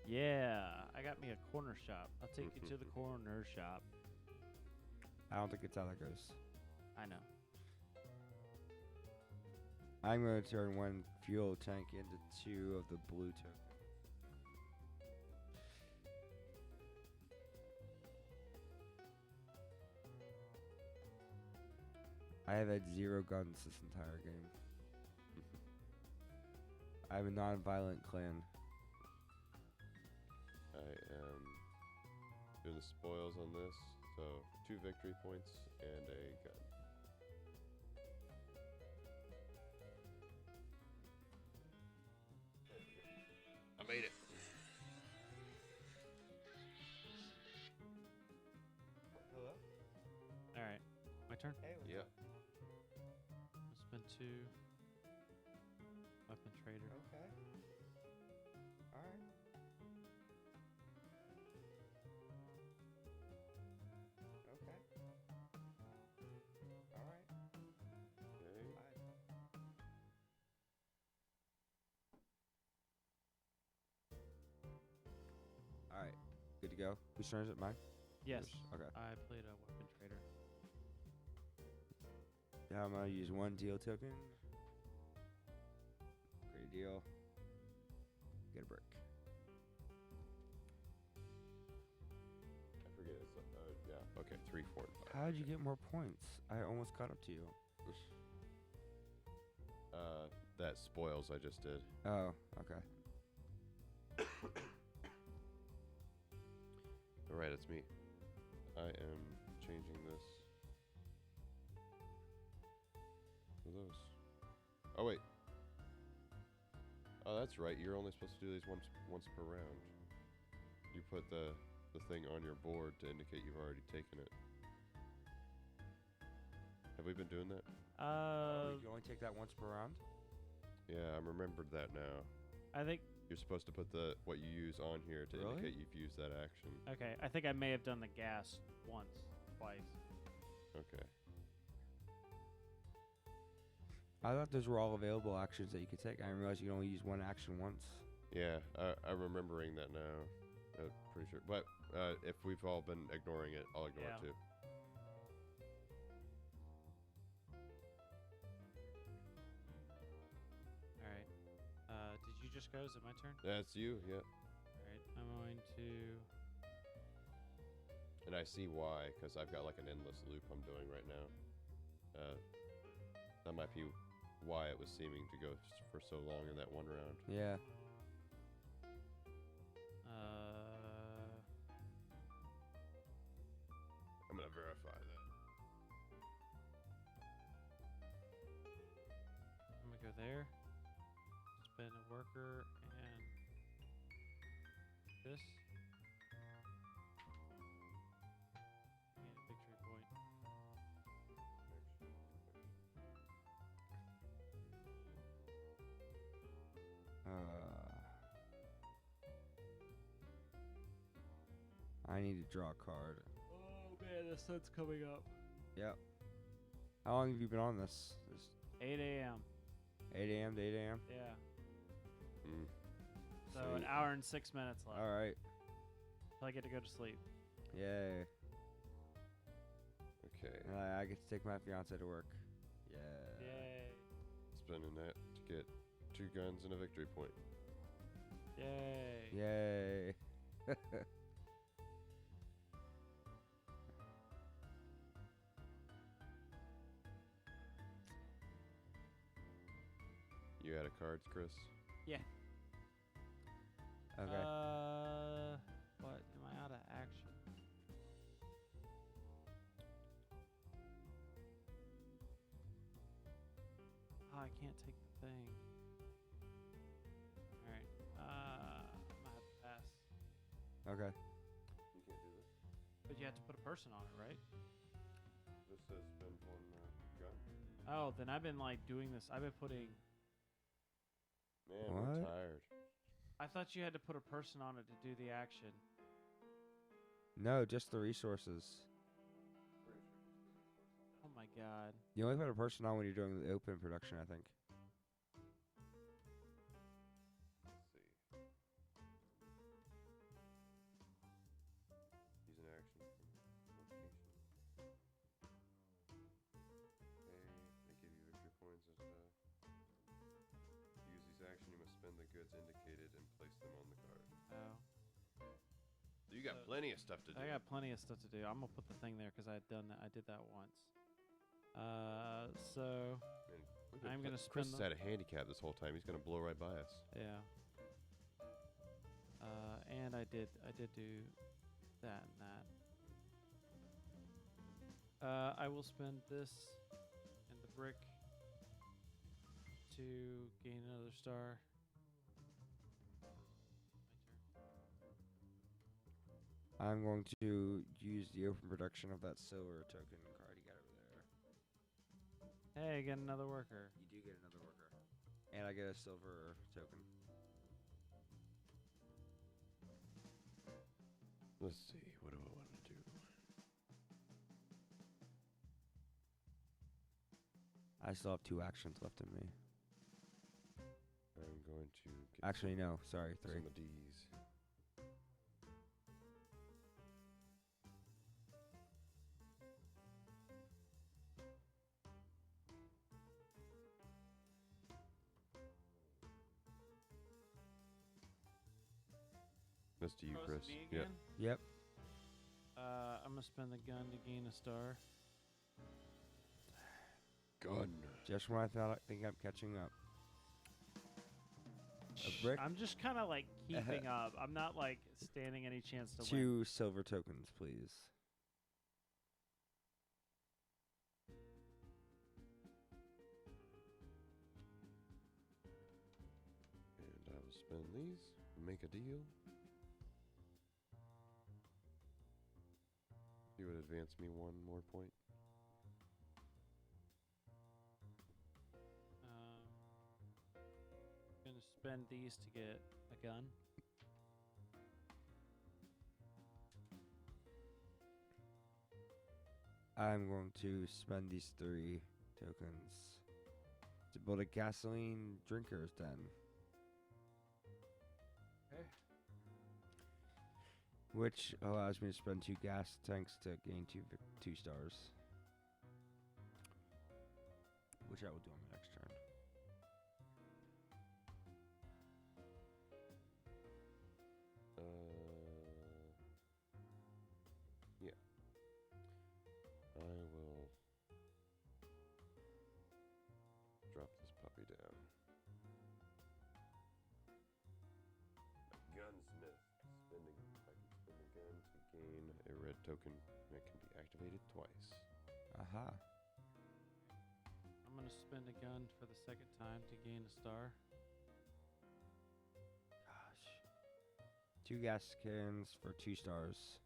Yeah, I got me a corner shop. I'll take you to the corner shop. I don't think it's how that goes. I know. I'm going to turn 1 fuel tank into 2 of the blue token. I have had 0 guns this entire game. I have a non-violent clan. I am doing the spoils on this, so 2 victory points and a gun. I made it. Hello? All right, my turn. Hey, Yeah. I'll spend 2. Weapon trader. Okay. Alright. Okay. Alright. Okay. Alright. Good to go. Whose turn is it? Mine? Yes. Okay. I played a weapon trader. I'm gonna use one deal token. Great deal. Get a brick. I forget. It's yeah. Okay, 3, 4, and 5. How'd you get more points? I almost caught up to you. That spoils I just did. Oh, okay. All right, it's me. I am changing this. What are those? Oh wait. Oh, that's right. You're only supposed to do these once per round. You put the thing on your board to indicate you've already taken it. Have we been doing that? You can only take that once per round? Yeah, I remembered that now. I think. You're supposed to put what you use on here to Really? indicate you've used that action. Okay, I think I may have done the gas twice. Okay. I thought those were all available actions that you could take. I didn't realize you can only use one action once. Yeah, I'm remembering that now. Pretty sure. But if we've all been ignoring it, I'll ignore it Yeah. too. All right. Did you just go? Is it my turn? That's you, yeah. All right. I'm going to. And I see why, because I've got like an endless loop I'm doing right now. That might be why it was seeming to go for so long in that one round. Yeah. I'm gonna verify that. I'm gonna go there. Spend a worker and this. And a victory point. I need to draw a card. Oh man, the sun's coming up. Yep. How long have you been on this? 8 a.m. 8 a.m. to 8 a.m.? Yeah. Mm. So Sweet. an hour and 6 minutes left. All right. Till I get to go to sleep. Yay. Okay. And I get to take my fiance to work. Yeah. Yay. Spending that to get 2 guns and a victory point. Yay. Yay. You out of cards, Chris? Yeah. Okay. What? Am I out of action? Oh, I can't take the thing. Alright. I'm gonna have to pass. Okay. You can't do this. But you have to put a person on it, right? This says spend 1 gun. Oh, then I've been like doing this. I've been putting. Man, What? we're tired. I thought you had to put a person on it to do the action. No, just the resources. Oh my god. You only put a person on when you're doing the open production, I think. Let's see. Use an action from location. Okay, they give you victory points. To use these action, you must spend the goods indicated and place them on the card. Oh. So you got So- plenty of stuff to do. I got plenty of stuff to do. I'm gonna put the thing there because I did that once. So Man, I'm gonna Chris spend has had a handicap this whole time. He's gonna blow right by us. yeah. And I did do that and that. I will spend this and the brick to gain another star. My turn. I'm going to use the open production of that silver token card you got over there. Hey, get another worker. You do get another worker. And I get a silver token. Let's see. What do I want to do? I still have 2 actions left in me. I'm going to get Actually, no. Sorry, 3. some of these. That's to you, Goes Chris. to me Yep. again. Yep. I'm gonna spend the gun to gain a star. Gun. Just when I think I'm catching up. A brick. I'm just kind of like keeping up. I'm not like standing any chance to win. 2 silver tokens, please. And I will spend these. Make a deal. You would advance me 1 more point. Gonna spend these to get a gun. I'm going to spend these 3 tokens to build a gasoline drinker's den. Okay. Which allows me to spend 2 gas tanks to gain 2 stars. Which I will do on my next turn. Yeah. I will drop this puppy down. Gunsmith. Spending. I can spend a gun to gain a red token. It can be activated twice. Aha. I'm gonna spend a gun for the second time to gain a star. Gosh. 2 gas cans for 2 stars.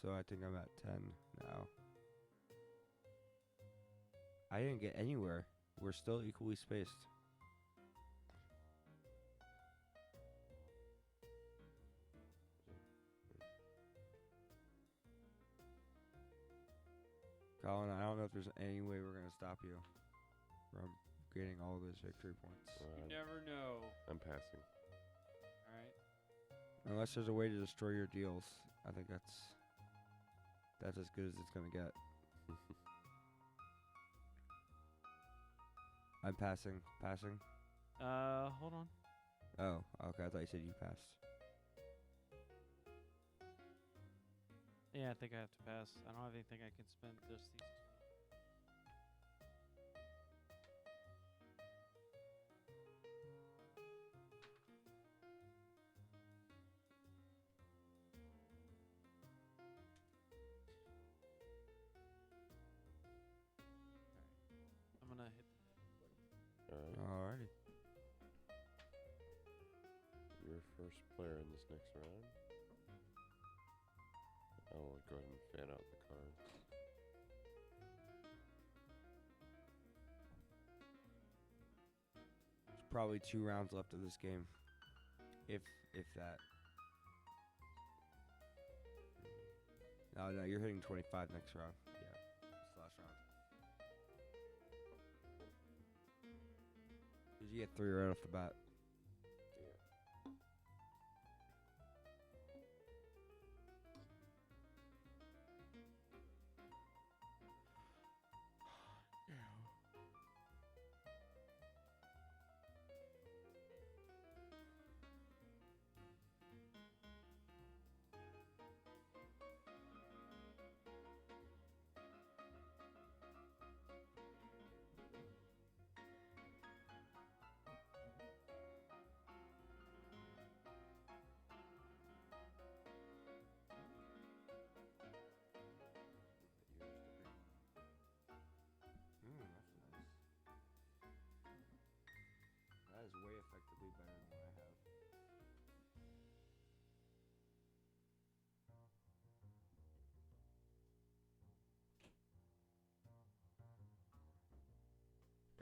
So I think I'm at 10 now. I didn't get anywhere. We're still equally spaced. Colin, I don't know if there's any way we're going to stop you from getting all those victory points. You never know. I'm passing. All right. Unless there's a way to destroy your deals. I think that's as good as it's going to get. I'm passing. Passing? Hold on. Oh, okay. I thought you said you passed. Yeah, I think I have to pass. I don't have anything I can spend just these two. Alright. I'm gonna hit Alright. Alrighty. You're first player in this next round. I will go ahead and fan out the cards. There's probably 2 rounds left of this game. If that. No, you're hitting 25 next round. Yeah. This last round. Did you get 3 right off the bat? That is way effectively better than what I have.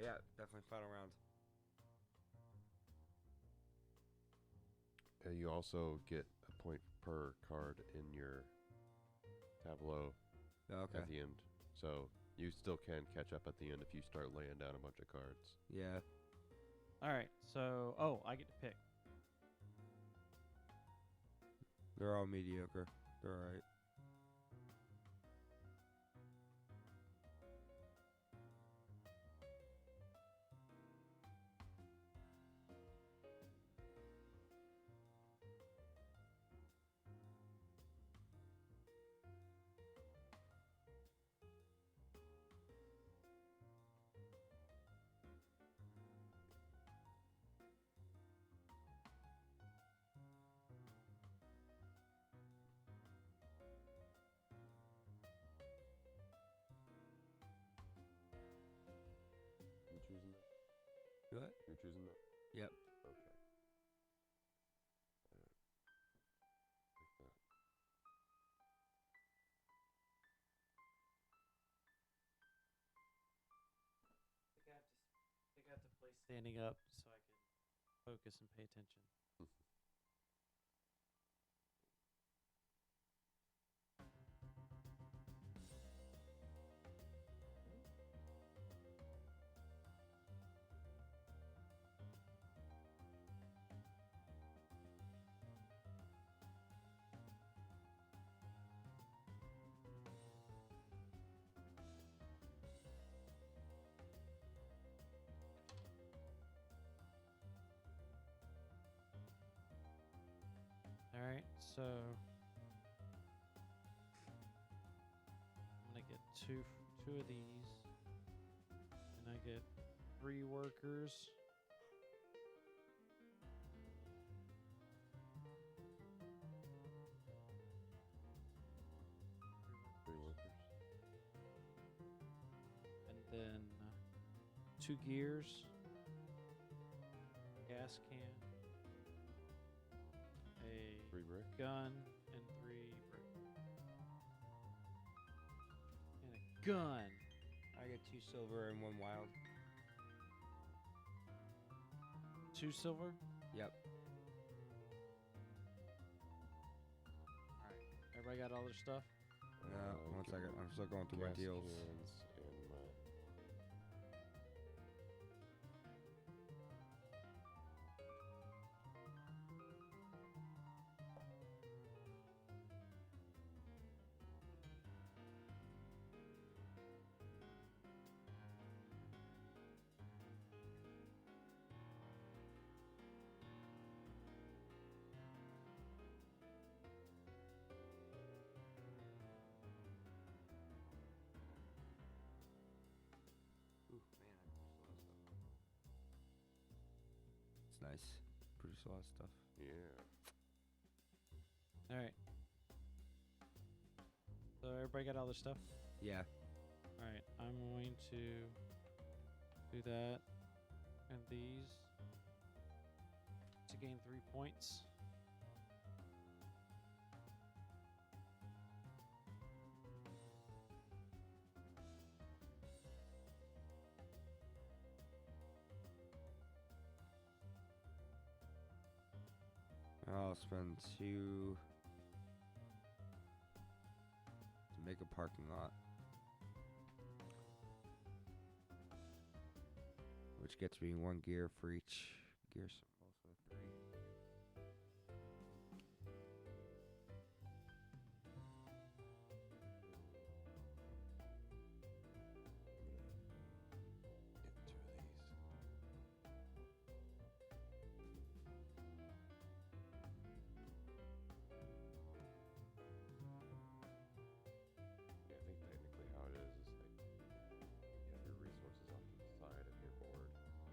Yeah, definitely final round. You also get a point per card in your tableau Oh, okay. at the end. So you still can catch up at the end if you start laying down a bunch of cards. Yeah. All right. So, I get to pick. They're all mediocre. They're alright. You're choosing that? Yep. Okay. Like that. I think I have to play standing up so I can focus and pay attention. All right, so I'm gonna get two of these, and I get 3 workers. Three workers. And then 2 gears, gas can, a 3 brick. gun, and 3 brick. And a gun. I get 2 silver and 1 wild. 2 silver. Yep. Alright. Everybody got all their stuff? No, one get second. my I'm still going through my gas deals. cans and my Ooh, man, I produced a lot of stuff. It's nice. Produce a lot of stuff. yeah. Alright. So everybody got all their stuff? Yeah. Alright, I'm going to do that and these to gain 3 points. I'll spend 2 to make a parking lot, which gets me 1 gear for each gear. Also 3. Get 2 of these. Yeah, I think technically how it is like you have your resources off to the side of your board,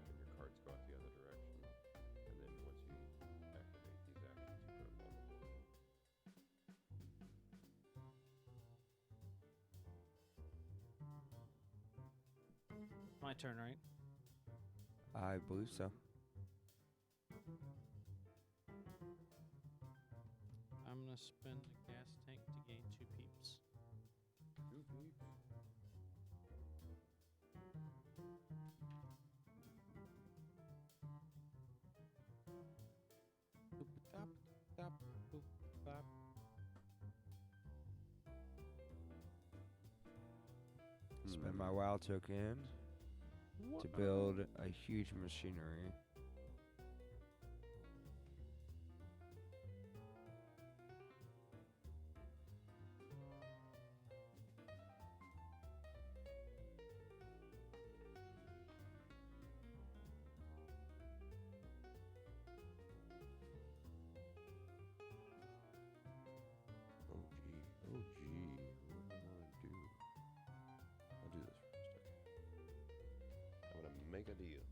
and your cards go out the other direction, and then once you activate these actions, you put them on the board. My turn, right? I believe so. I'm gonna spend the gas tank to gain 2 peeps. 2 peeps. Boop, tap, tap, boop, tap. Spend my wild token to build a huge machinery. Oh gee, what do I want to do? I'll do this first. Okay. I'm gonna make a deal.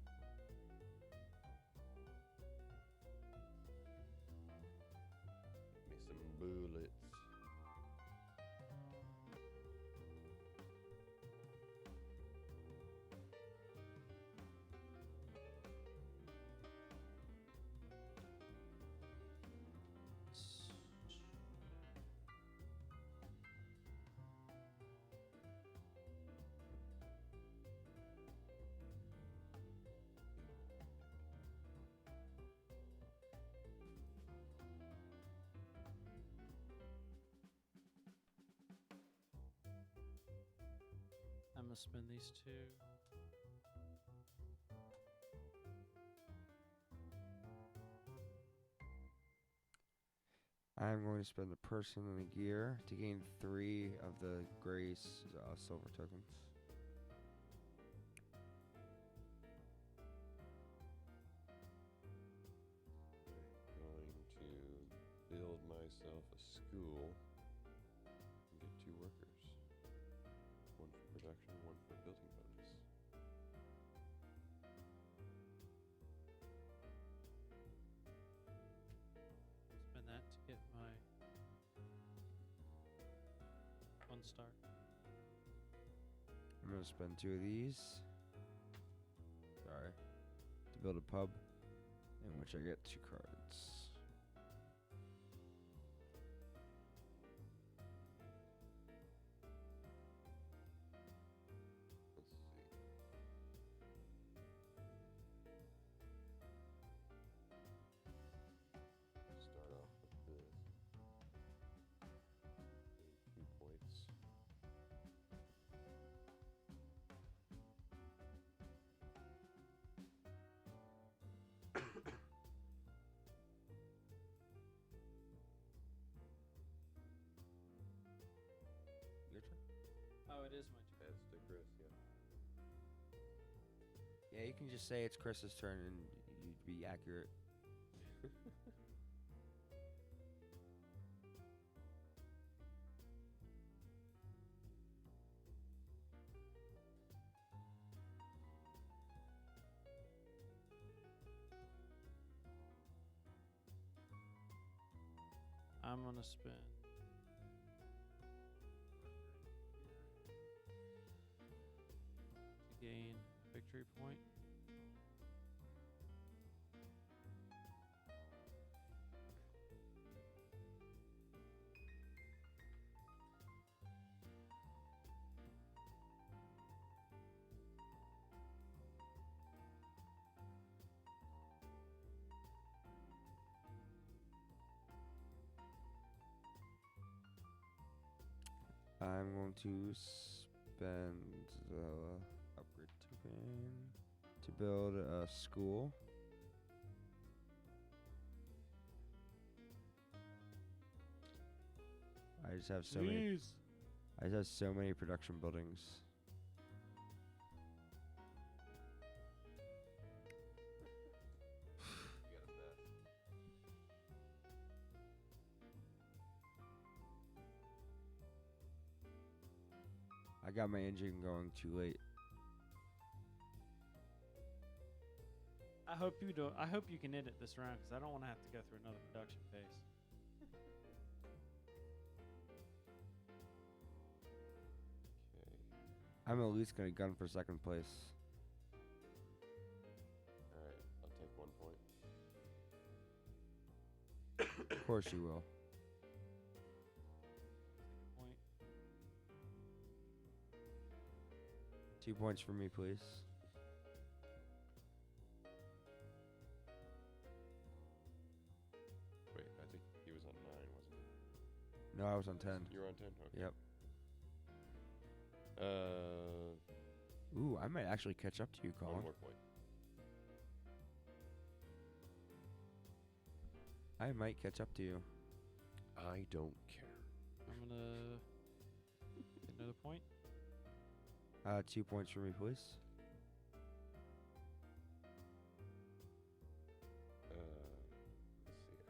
Get me some bullets. gonna spend these two. I'm going to spend the person and the gear to gain 3 of the gray silver tokens. I'm going to build myself a school and get 2 workers. 1 for production, 1 for building bonus. Spend that to get my 1 star. I'm going to spend 2 of these. Sorry. To build a pub in which I get 2 cards. Let's see. Start off with this. Gain 2 points. Your turn? Oh, it is my turn. Heads to Chris, yeah. Yeah, you can just say it's Chris's turn and you'd be accurate. I'm gonna spend. To gain a victory point. I'm going to spend the upgrade token to build a school. I just have so many. I just have so many production buildings. You got a bet. I got my engine going too late. I hope you do. I hope you can edit this round because I don't want to have to go through another production phase. Okay. I'm at least gonna gun for second place. Alright, I'll take 1 point. Of course you will. Point. 2 points for me, please. Wait, I think he was on 9, wasn't he? No, I was on 10. You were on 10? Okay. Yep. Uh, Ooh, I might actually catch up to you, 1 Colin. more point. I might catch up to you. I don't care. I'm gonna get another point. 2 points for me, please. Let's see.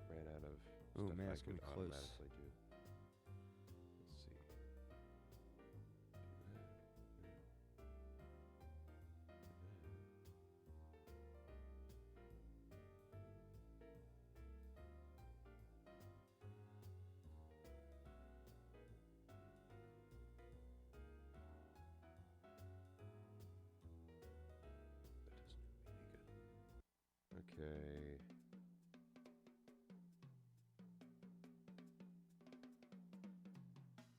I ran out of Ooh, stuff man, I it's gonna could be close. automatically do. Let's see. That doesn't do me any good. Okay.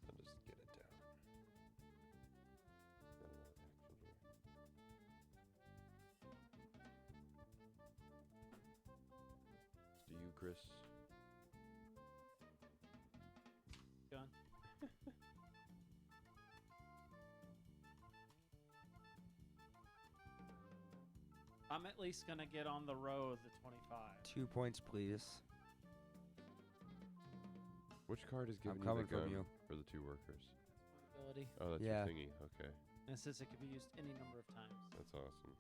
I'll just get it down. It's got another action here. It's to you, Chris. Gun. I'm at least gonna get on the row of the 25. 2 points, please. Which card is giving you coming the from gun you. for the 2 workers? That's my ability. Oh, that's Yeah. your thingy. Okay, And it says it can be used any number of times. that's awesome.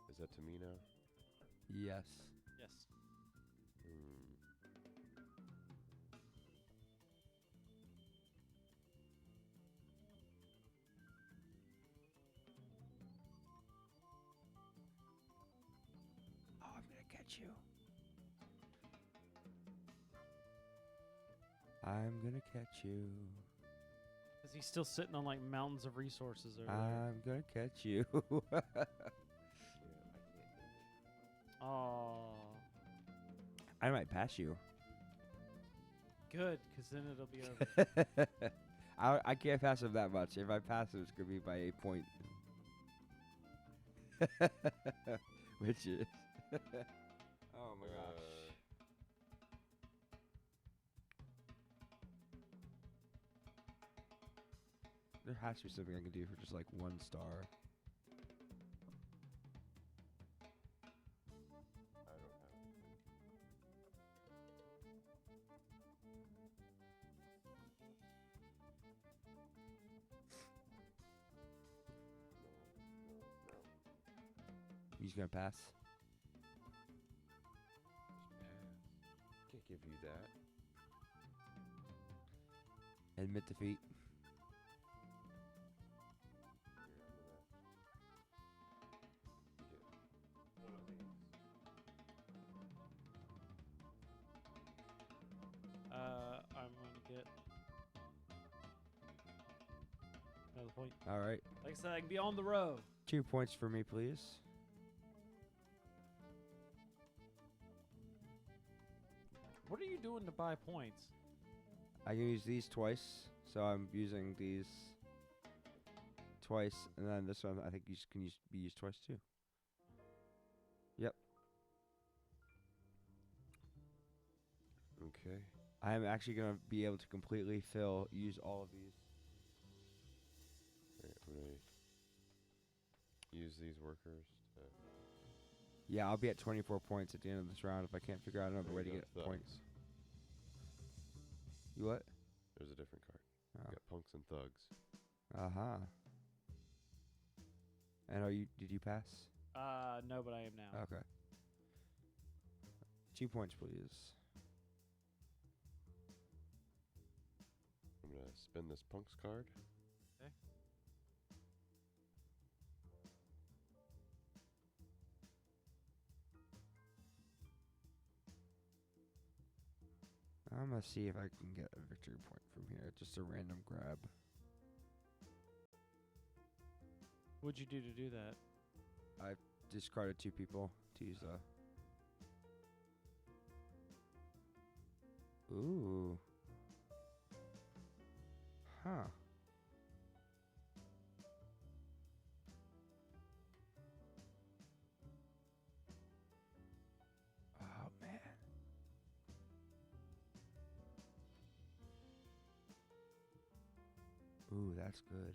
Is that to me now? Yes. Yes. Hmm. Oh, I'm gonna catch you. I'm gonna catch you. Because he's still sitting on like mountains of resources over there. I'm gonna catch you. Yeah, I can't hit it. Oh, I might pass you. good, because then it'll be over. I can't pass him that much. If I pass him, it's gonna be by 8 point. Which is. Oh my gosh. There has to be something I can do for just like 1 star. I don't have anything. No. He's gonna pass. Just pass. Can't give you that. Admit defeat. Here, I'm gonna get one of these. I'm going to get another point. All right. Like I said, I can be on the row. 2 points for me, please. What are you doing to buy points? I can use these twice, so I'm using these twice, and then this one I think can be used twice too. Yep. Okay. I am actually gonna be able to completely use all of these. Alright, I'm gonna use these workers to Yeah, I'll be at 24 points at the end of this round if I can't figure out another way to There you get go, points. thugs. You what? There's a different card. Oh. Got punks and thugs. Uh-huh. And did you pass? No, but I am now. Okay. 2 points, please. I'm gonna spin this punks card. Okay. I'm gonna see if I can get a victory point from here. Just a random grab. What'd you do to do that? Discarded 2 people to use the. Ooh. Huh. Oh man. Ooh, that's good.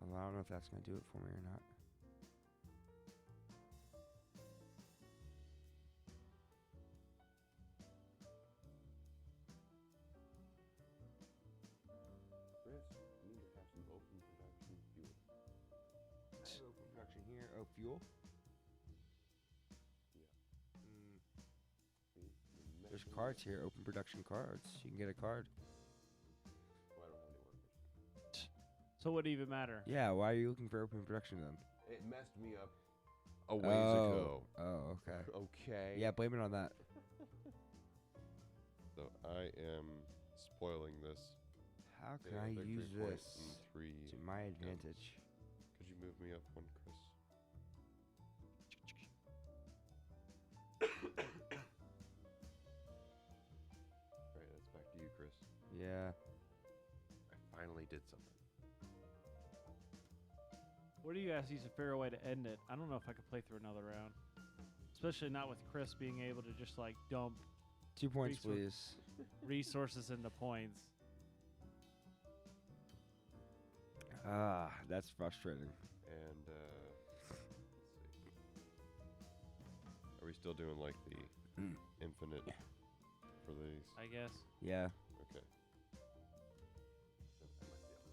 Well, I don't know if that's gonna do it for me or not. Chris, you need to have some open production fuel. Open production here. Oh, fuel. See, you're There's messing cards with- here. Open production cards. You can get a card. Well, I don't have any workers. So what even matter? Yeah. Why are you looking for open production then? It messed me up a ways ago. Oh, okay. Okay. Yeah, blame it on that. So I am spoiling this. How can Yeah, I victory use point this in 3. to my advantage? Could you move me up one, Chris? Right, that's back to you, Chris. Yeah. I finally did something. What do you guys use a fair way to end it? I don't know if I could play through another round. Especially not with Chris being able to just like dump 2 points, Resource- please. resources into points. Ah, that's frustrating. And let's see. Are we still doing like the infinite for these? I guess. Yeah. Okay. I might be able to make something happen.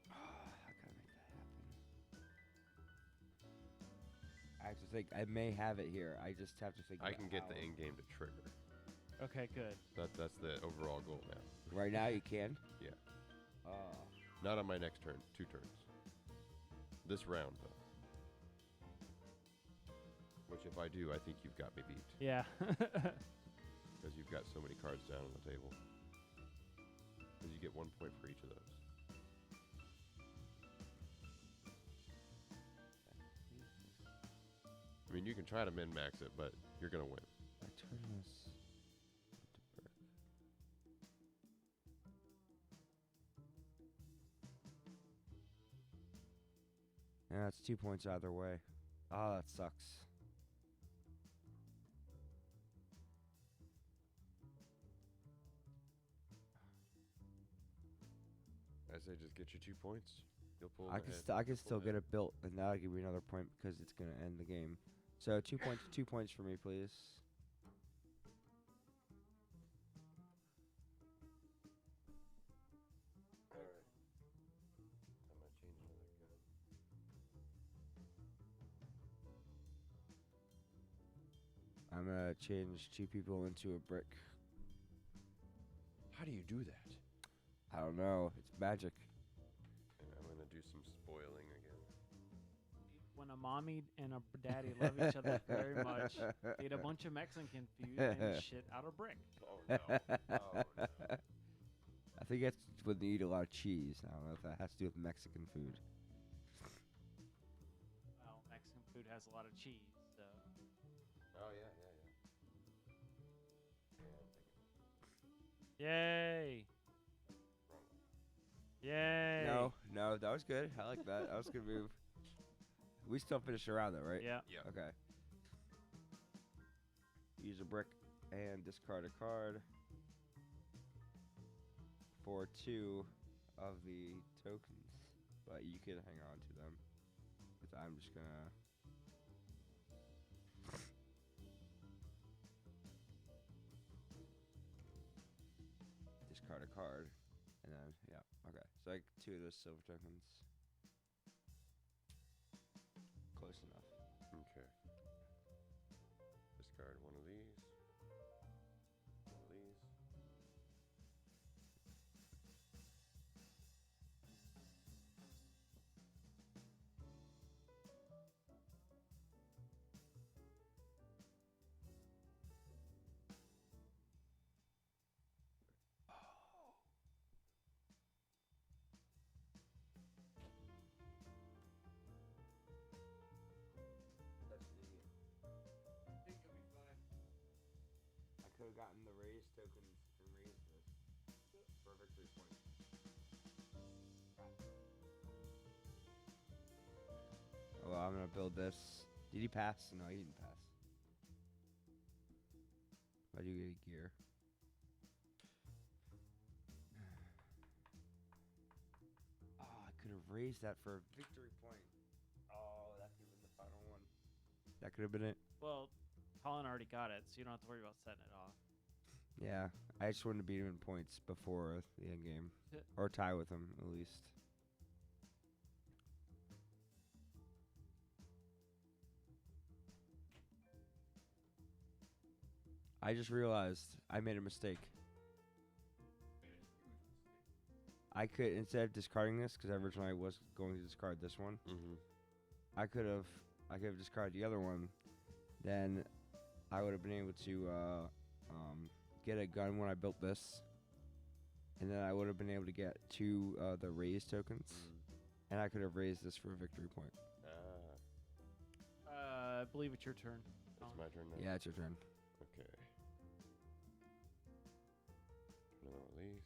Phew. How can I make that happen? I have to think. I may have it here. I just have to think. I about can get how. the in game to trigger. Okay, good. That's the overall goal now. Right now, you can. Yeah. Oh. Not on my next turn. 2 turns. This round, though. Which, if I do, I think you've got me beat. Yeah. Because you've got so many cards down on the table. Because you get 1 point for each of those. I mean, you can try to min-max it, but you're going to win. I turn this into brick. Yeah, it's 2 points either way. Oh, that sucks. I say just get your 2 points. You'll pull I ahead. I can You'll still pull get ahead. it built, and that'll give me another point because it's gonna end the game. So 2 points, 2 points for me, please. Alright. I might change another gun. I'm gonna change 2 people into a brick. How do you do that? I don't know. It's magic. And I'm going to do some spoiling again. When a mommy and a daddy love each other very much, they eat a bunch of Mexican food and shit out of brick. Oh, no. Oh, no. I think that's when they eat a lot of cheese. I don't know if that has to do with Mexican food. Well, Mexican food has a lot of cheese, so. Oh, yeah. Yay! Wrong one. Yay! No, that was good. I like that. That was a good move. We still finished around though, right? Yeah. Yeah. Okay. Use a brick and discard a card for 2 of the tokens, but you can hang on to them. 'Cause I'm just gonna. Discard a card, and then yeah, okay. So like 2 of those silver tokens. Close enough. Okay. Discard one of these. One of these. I could have gotten the raise tokens and raised this for a victory point. Oh, well, I'm gonna build this. Did he pass? No, he didn't pass. I do get a gear. Oh, I could have raised that for a victory point. Oh, that could have been the final one. That could have been it. Well, Colin already got it, so you don't have to worry about setting it off. Yeah, I just wanted to beat him in points before the end game, Yeah. or tie with him at least. I just realized I made a mistake. I could, instead of discarding this, because originally I was going to discard this one, Mm-hmm. I could have discarded the other one. Then I would have been able to get a gun when I built this, and then I would have been able to get 2 the raise tokens, and I could have raised this for a victory point. Ah, I believe it's your turn. it's Colin. my turn now? Yeah, it's your turn. Okay. Another one of these.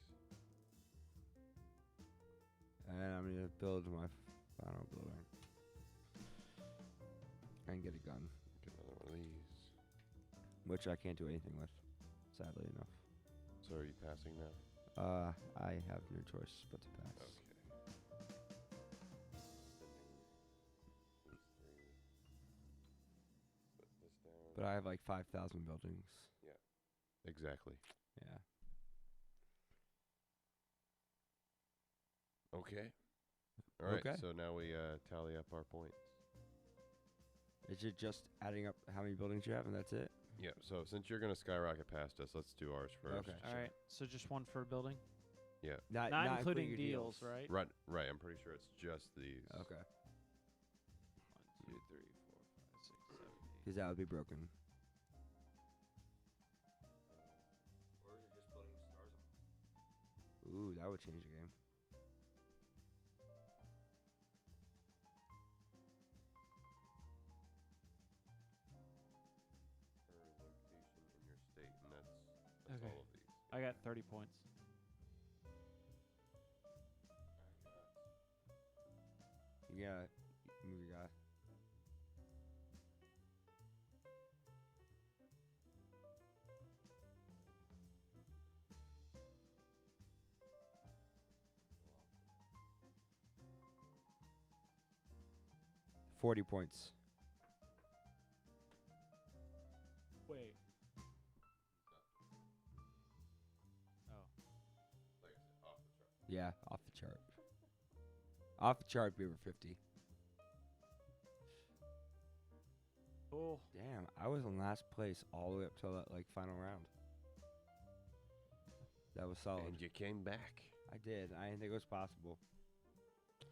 And I'm gonna build my final building. and get a gun, Get another one of these. which I can't do anything with, sadly enough. So are you passing now? I have no choice but to pass. Okay. These three. Put this down. But I have like 5,000 buildings. Exactly. Yeah. Okay. All right. Okay. So now we tally up our points. Is it just adding up how many buildings you have and that's it? Yeah. So since you're gonna skyrocket past us, let's do ours first. Okay. All right. So just one for a building, Yeah. not including your deals, right? Right. Right. I'm pretty sure it's just these. Okay. 1, 2, 3, 4, 5, 6, 7, 8. Because that would be broken. Or is it just putting stars on? Ooh, that would change the game. Per location in your state, and that's Okay. all of these. I got 30 points. Yeah. Move your guy. $40. Wait. Oh. Like I said, off the chart. Yeah, off the chart. Off the chart, be over 50. Oh. Damn, I was in last place all the way up till that like final round. That was solid. And you came back. I did. I didn't think it was possible. What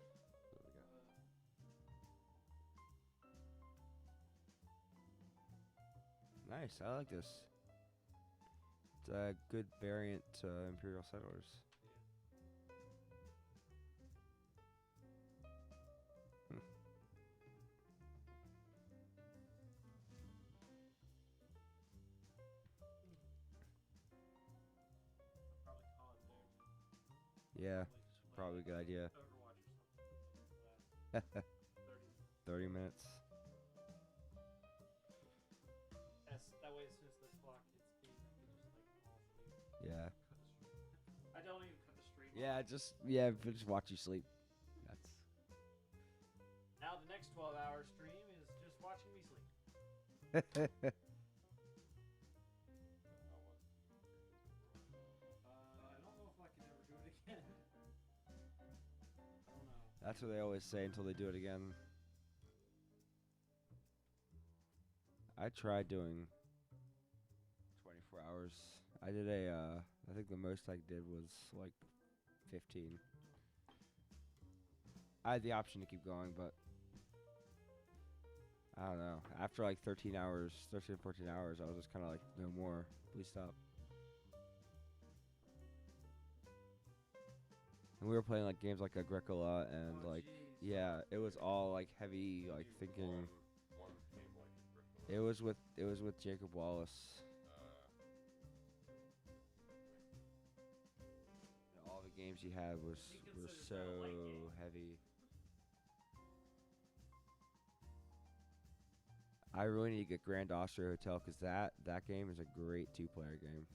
do we got? Nice. I like this. It's a good variant to Imperial Settlers. Probably call it there. Yeah, Like just play probably a good idea. Overwatch or something. Last 30. 30 minutes. That way, as soon as this clock hits 8, I can just like fall asleep. Yeah. Cut the stream. I don't even cut the stream. Yeah, off. just watch you sleep. That's Now the next 12-hour stream is just watching me sleep. I don't know if I can ever do it again. I don't know. That's what they always say until they do it again. I tried doing 24 hours. I did I think the most I did was like 15. I had the option to keep going, but I don't know. After like 13 hours, 13, 14 hours, I was just kind of like, no more. Please stop. And we were playing like games like Agricola and Oh, like, jeez. yeah, it was all like heavy, like You thinking. won one game like a Griffin. It was with Jacob Wallace. All the games he had were considers so that a light game. heavy. I really need to get Grand Austria Hotel because that game is a great 2-player game.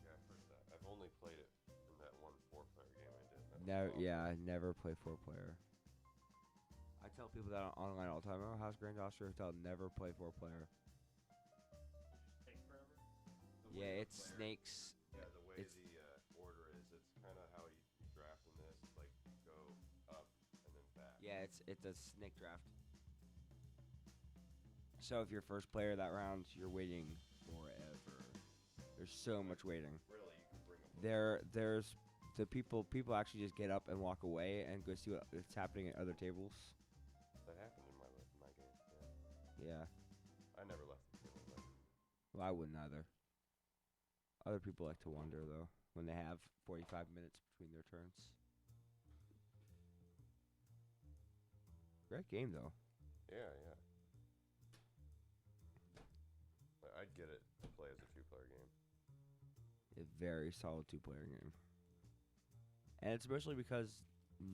Yeah, I've heard that. I've only played it in that one 4-player game I did. and that was Never, awesome. yeah, I never play 4-player. I tell people that online all the time. Oh, how's Grand Austria Hotel? Never play 4-player. Just take forever. The Yeah, way the it's player- snakes. Yeah, the way it's- the order is, it's kind of how you draft in this. It's like go up and then back. Yeah, it's a snake draft. So if you're first player that round, you're waiting forever. There's so much waiting. Really, you can bring up. There's the people actually just get up and walk away and go see what's happening at other tables. That happened in my game. Yeah. Yeah. I never left the table. But Well, I wouldn't either. Other people like to wander though when they have 45 minutes between their turns. Great game though. yeah, yeah. I'd get it to play as a 2-player game. A very solid 2-player game. And it's especially because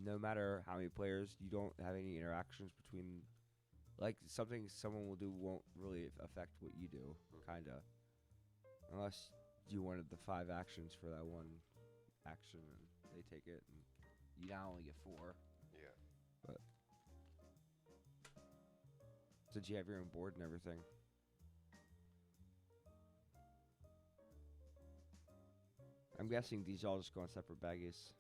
no matter how many players, you don't have any interactions between like something someone will do won't really affect what you do, kinda, unless you wanted the 5 actions for that one action, and they take it, and you now only get 4. Yeah. But since you have your own board and everything. I'm guessing these all just go in separate baggies.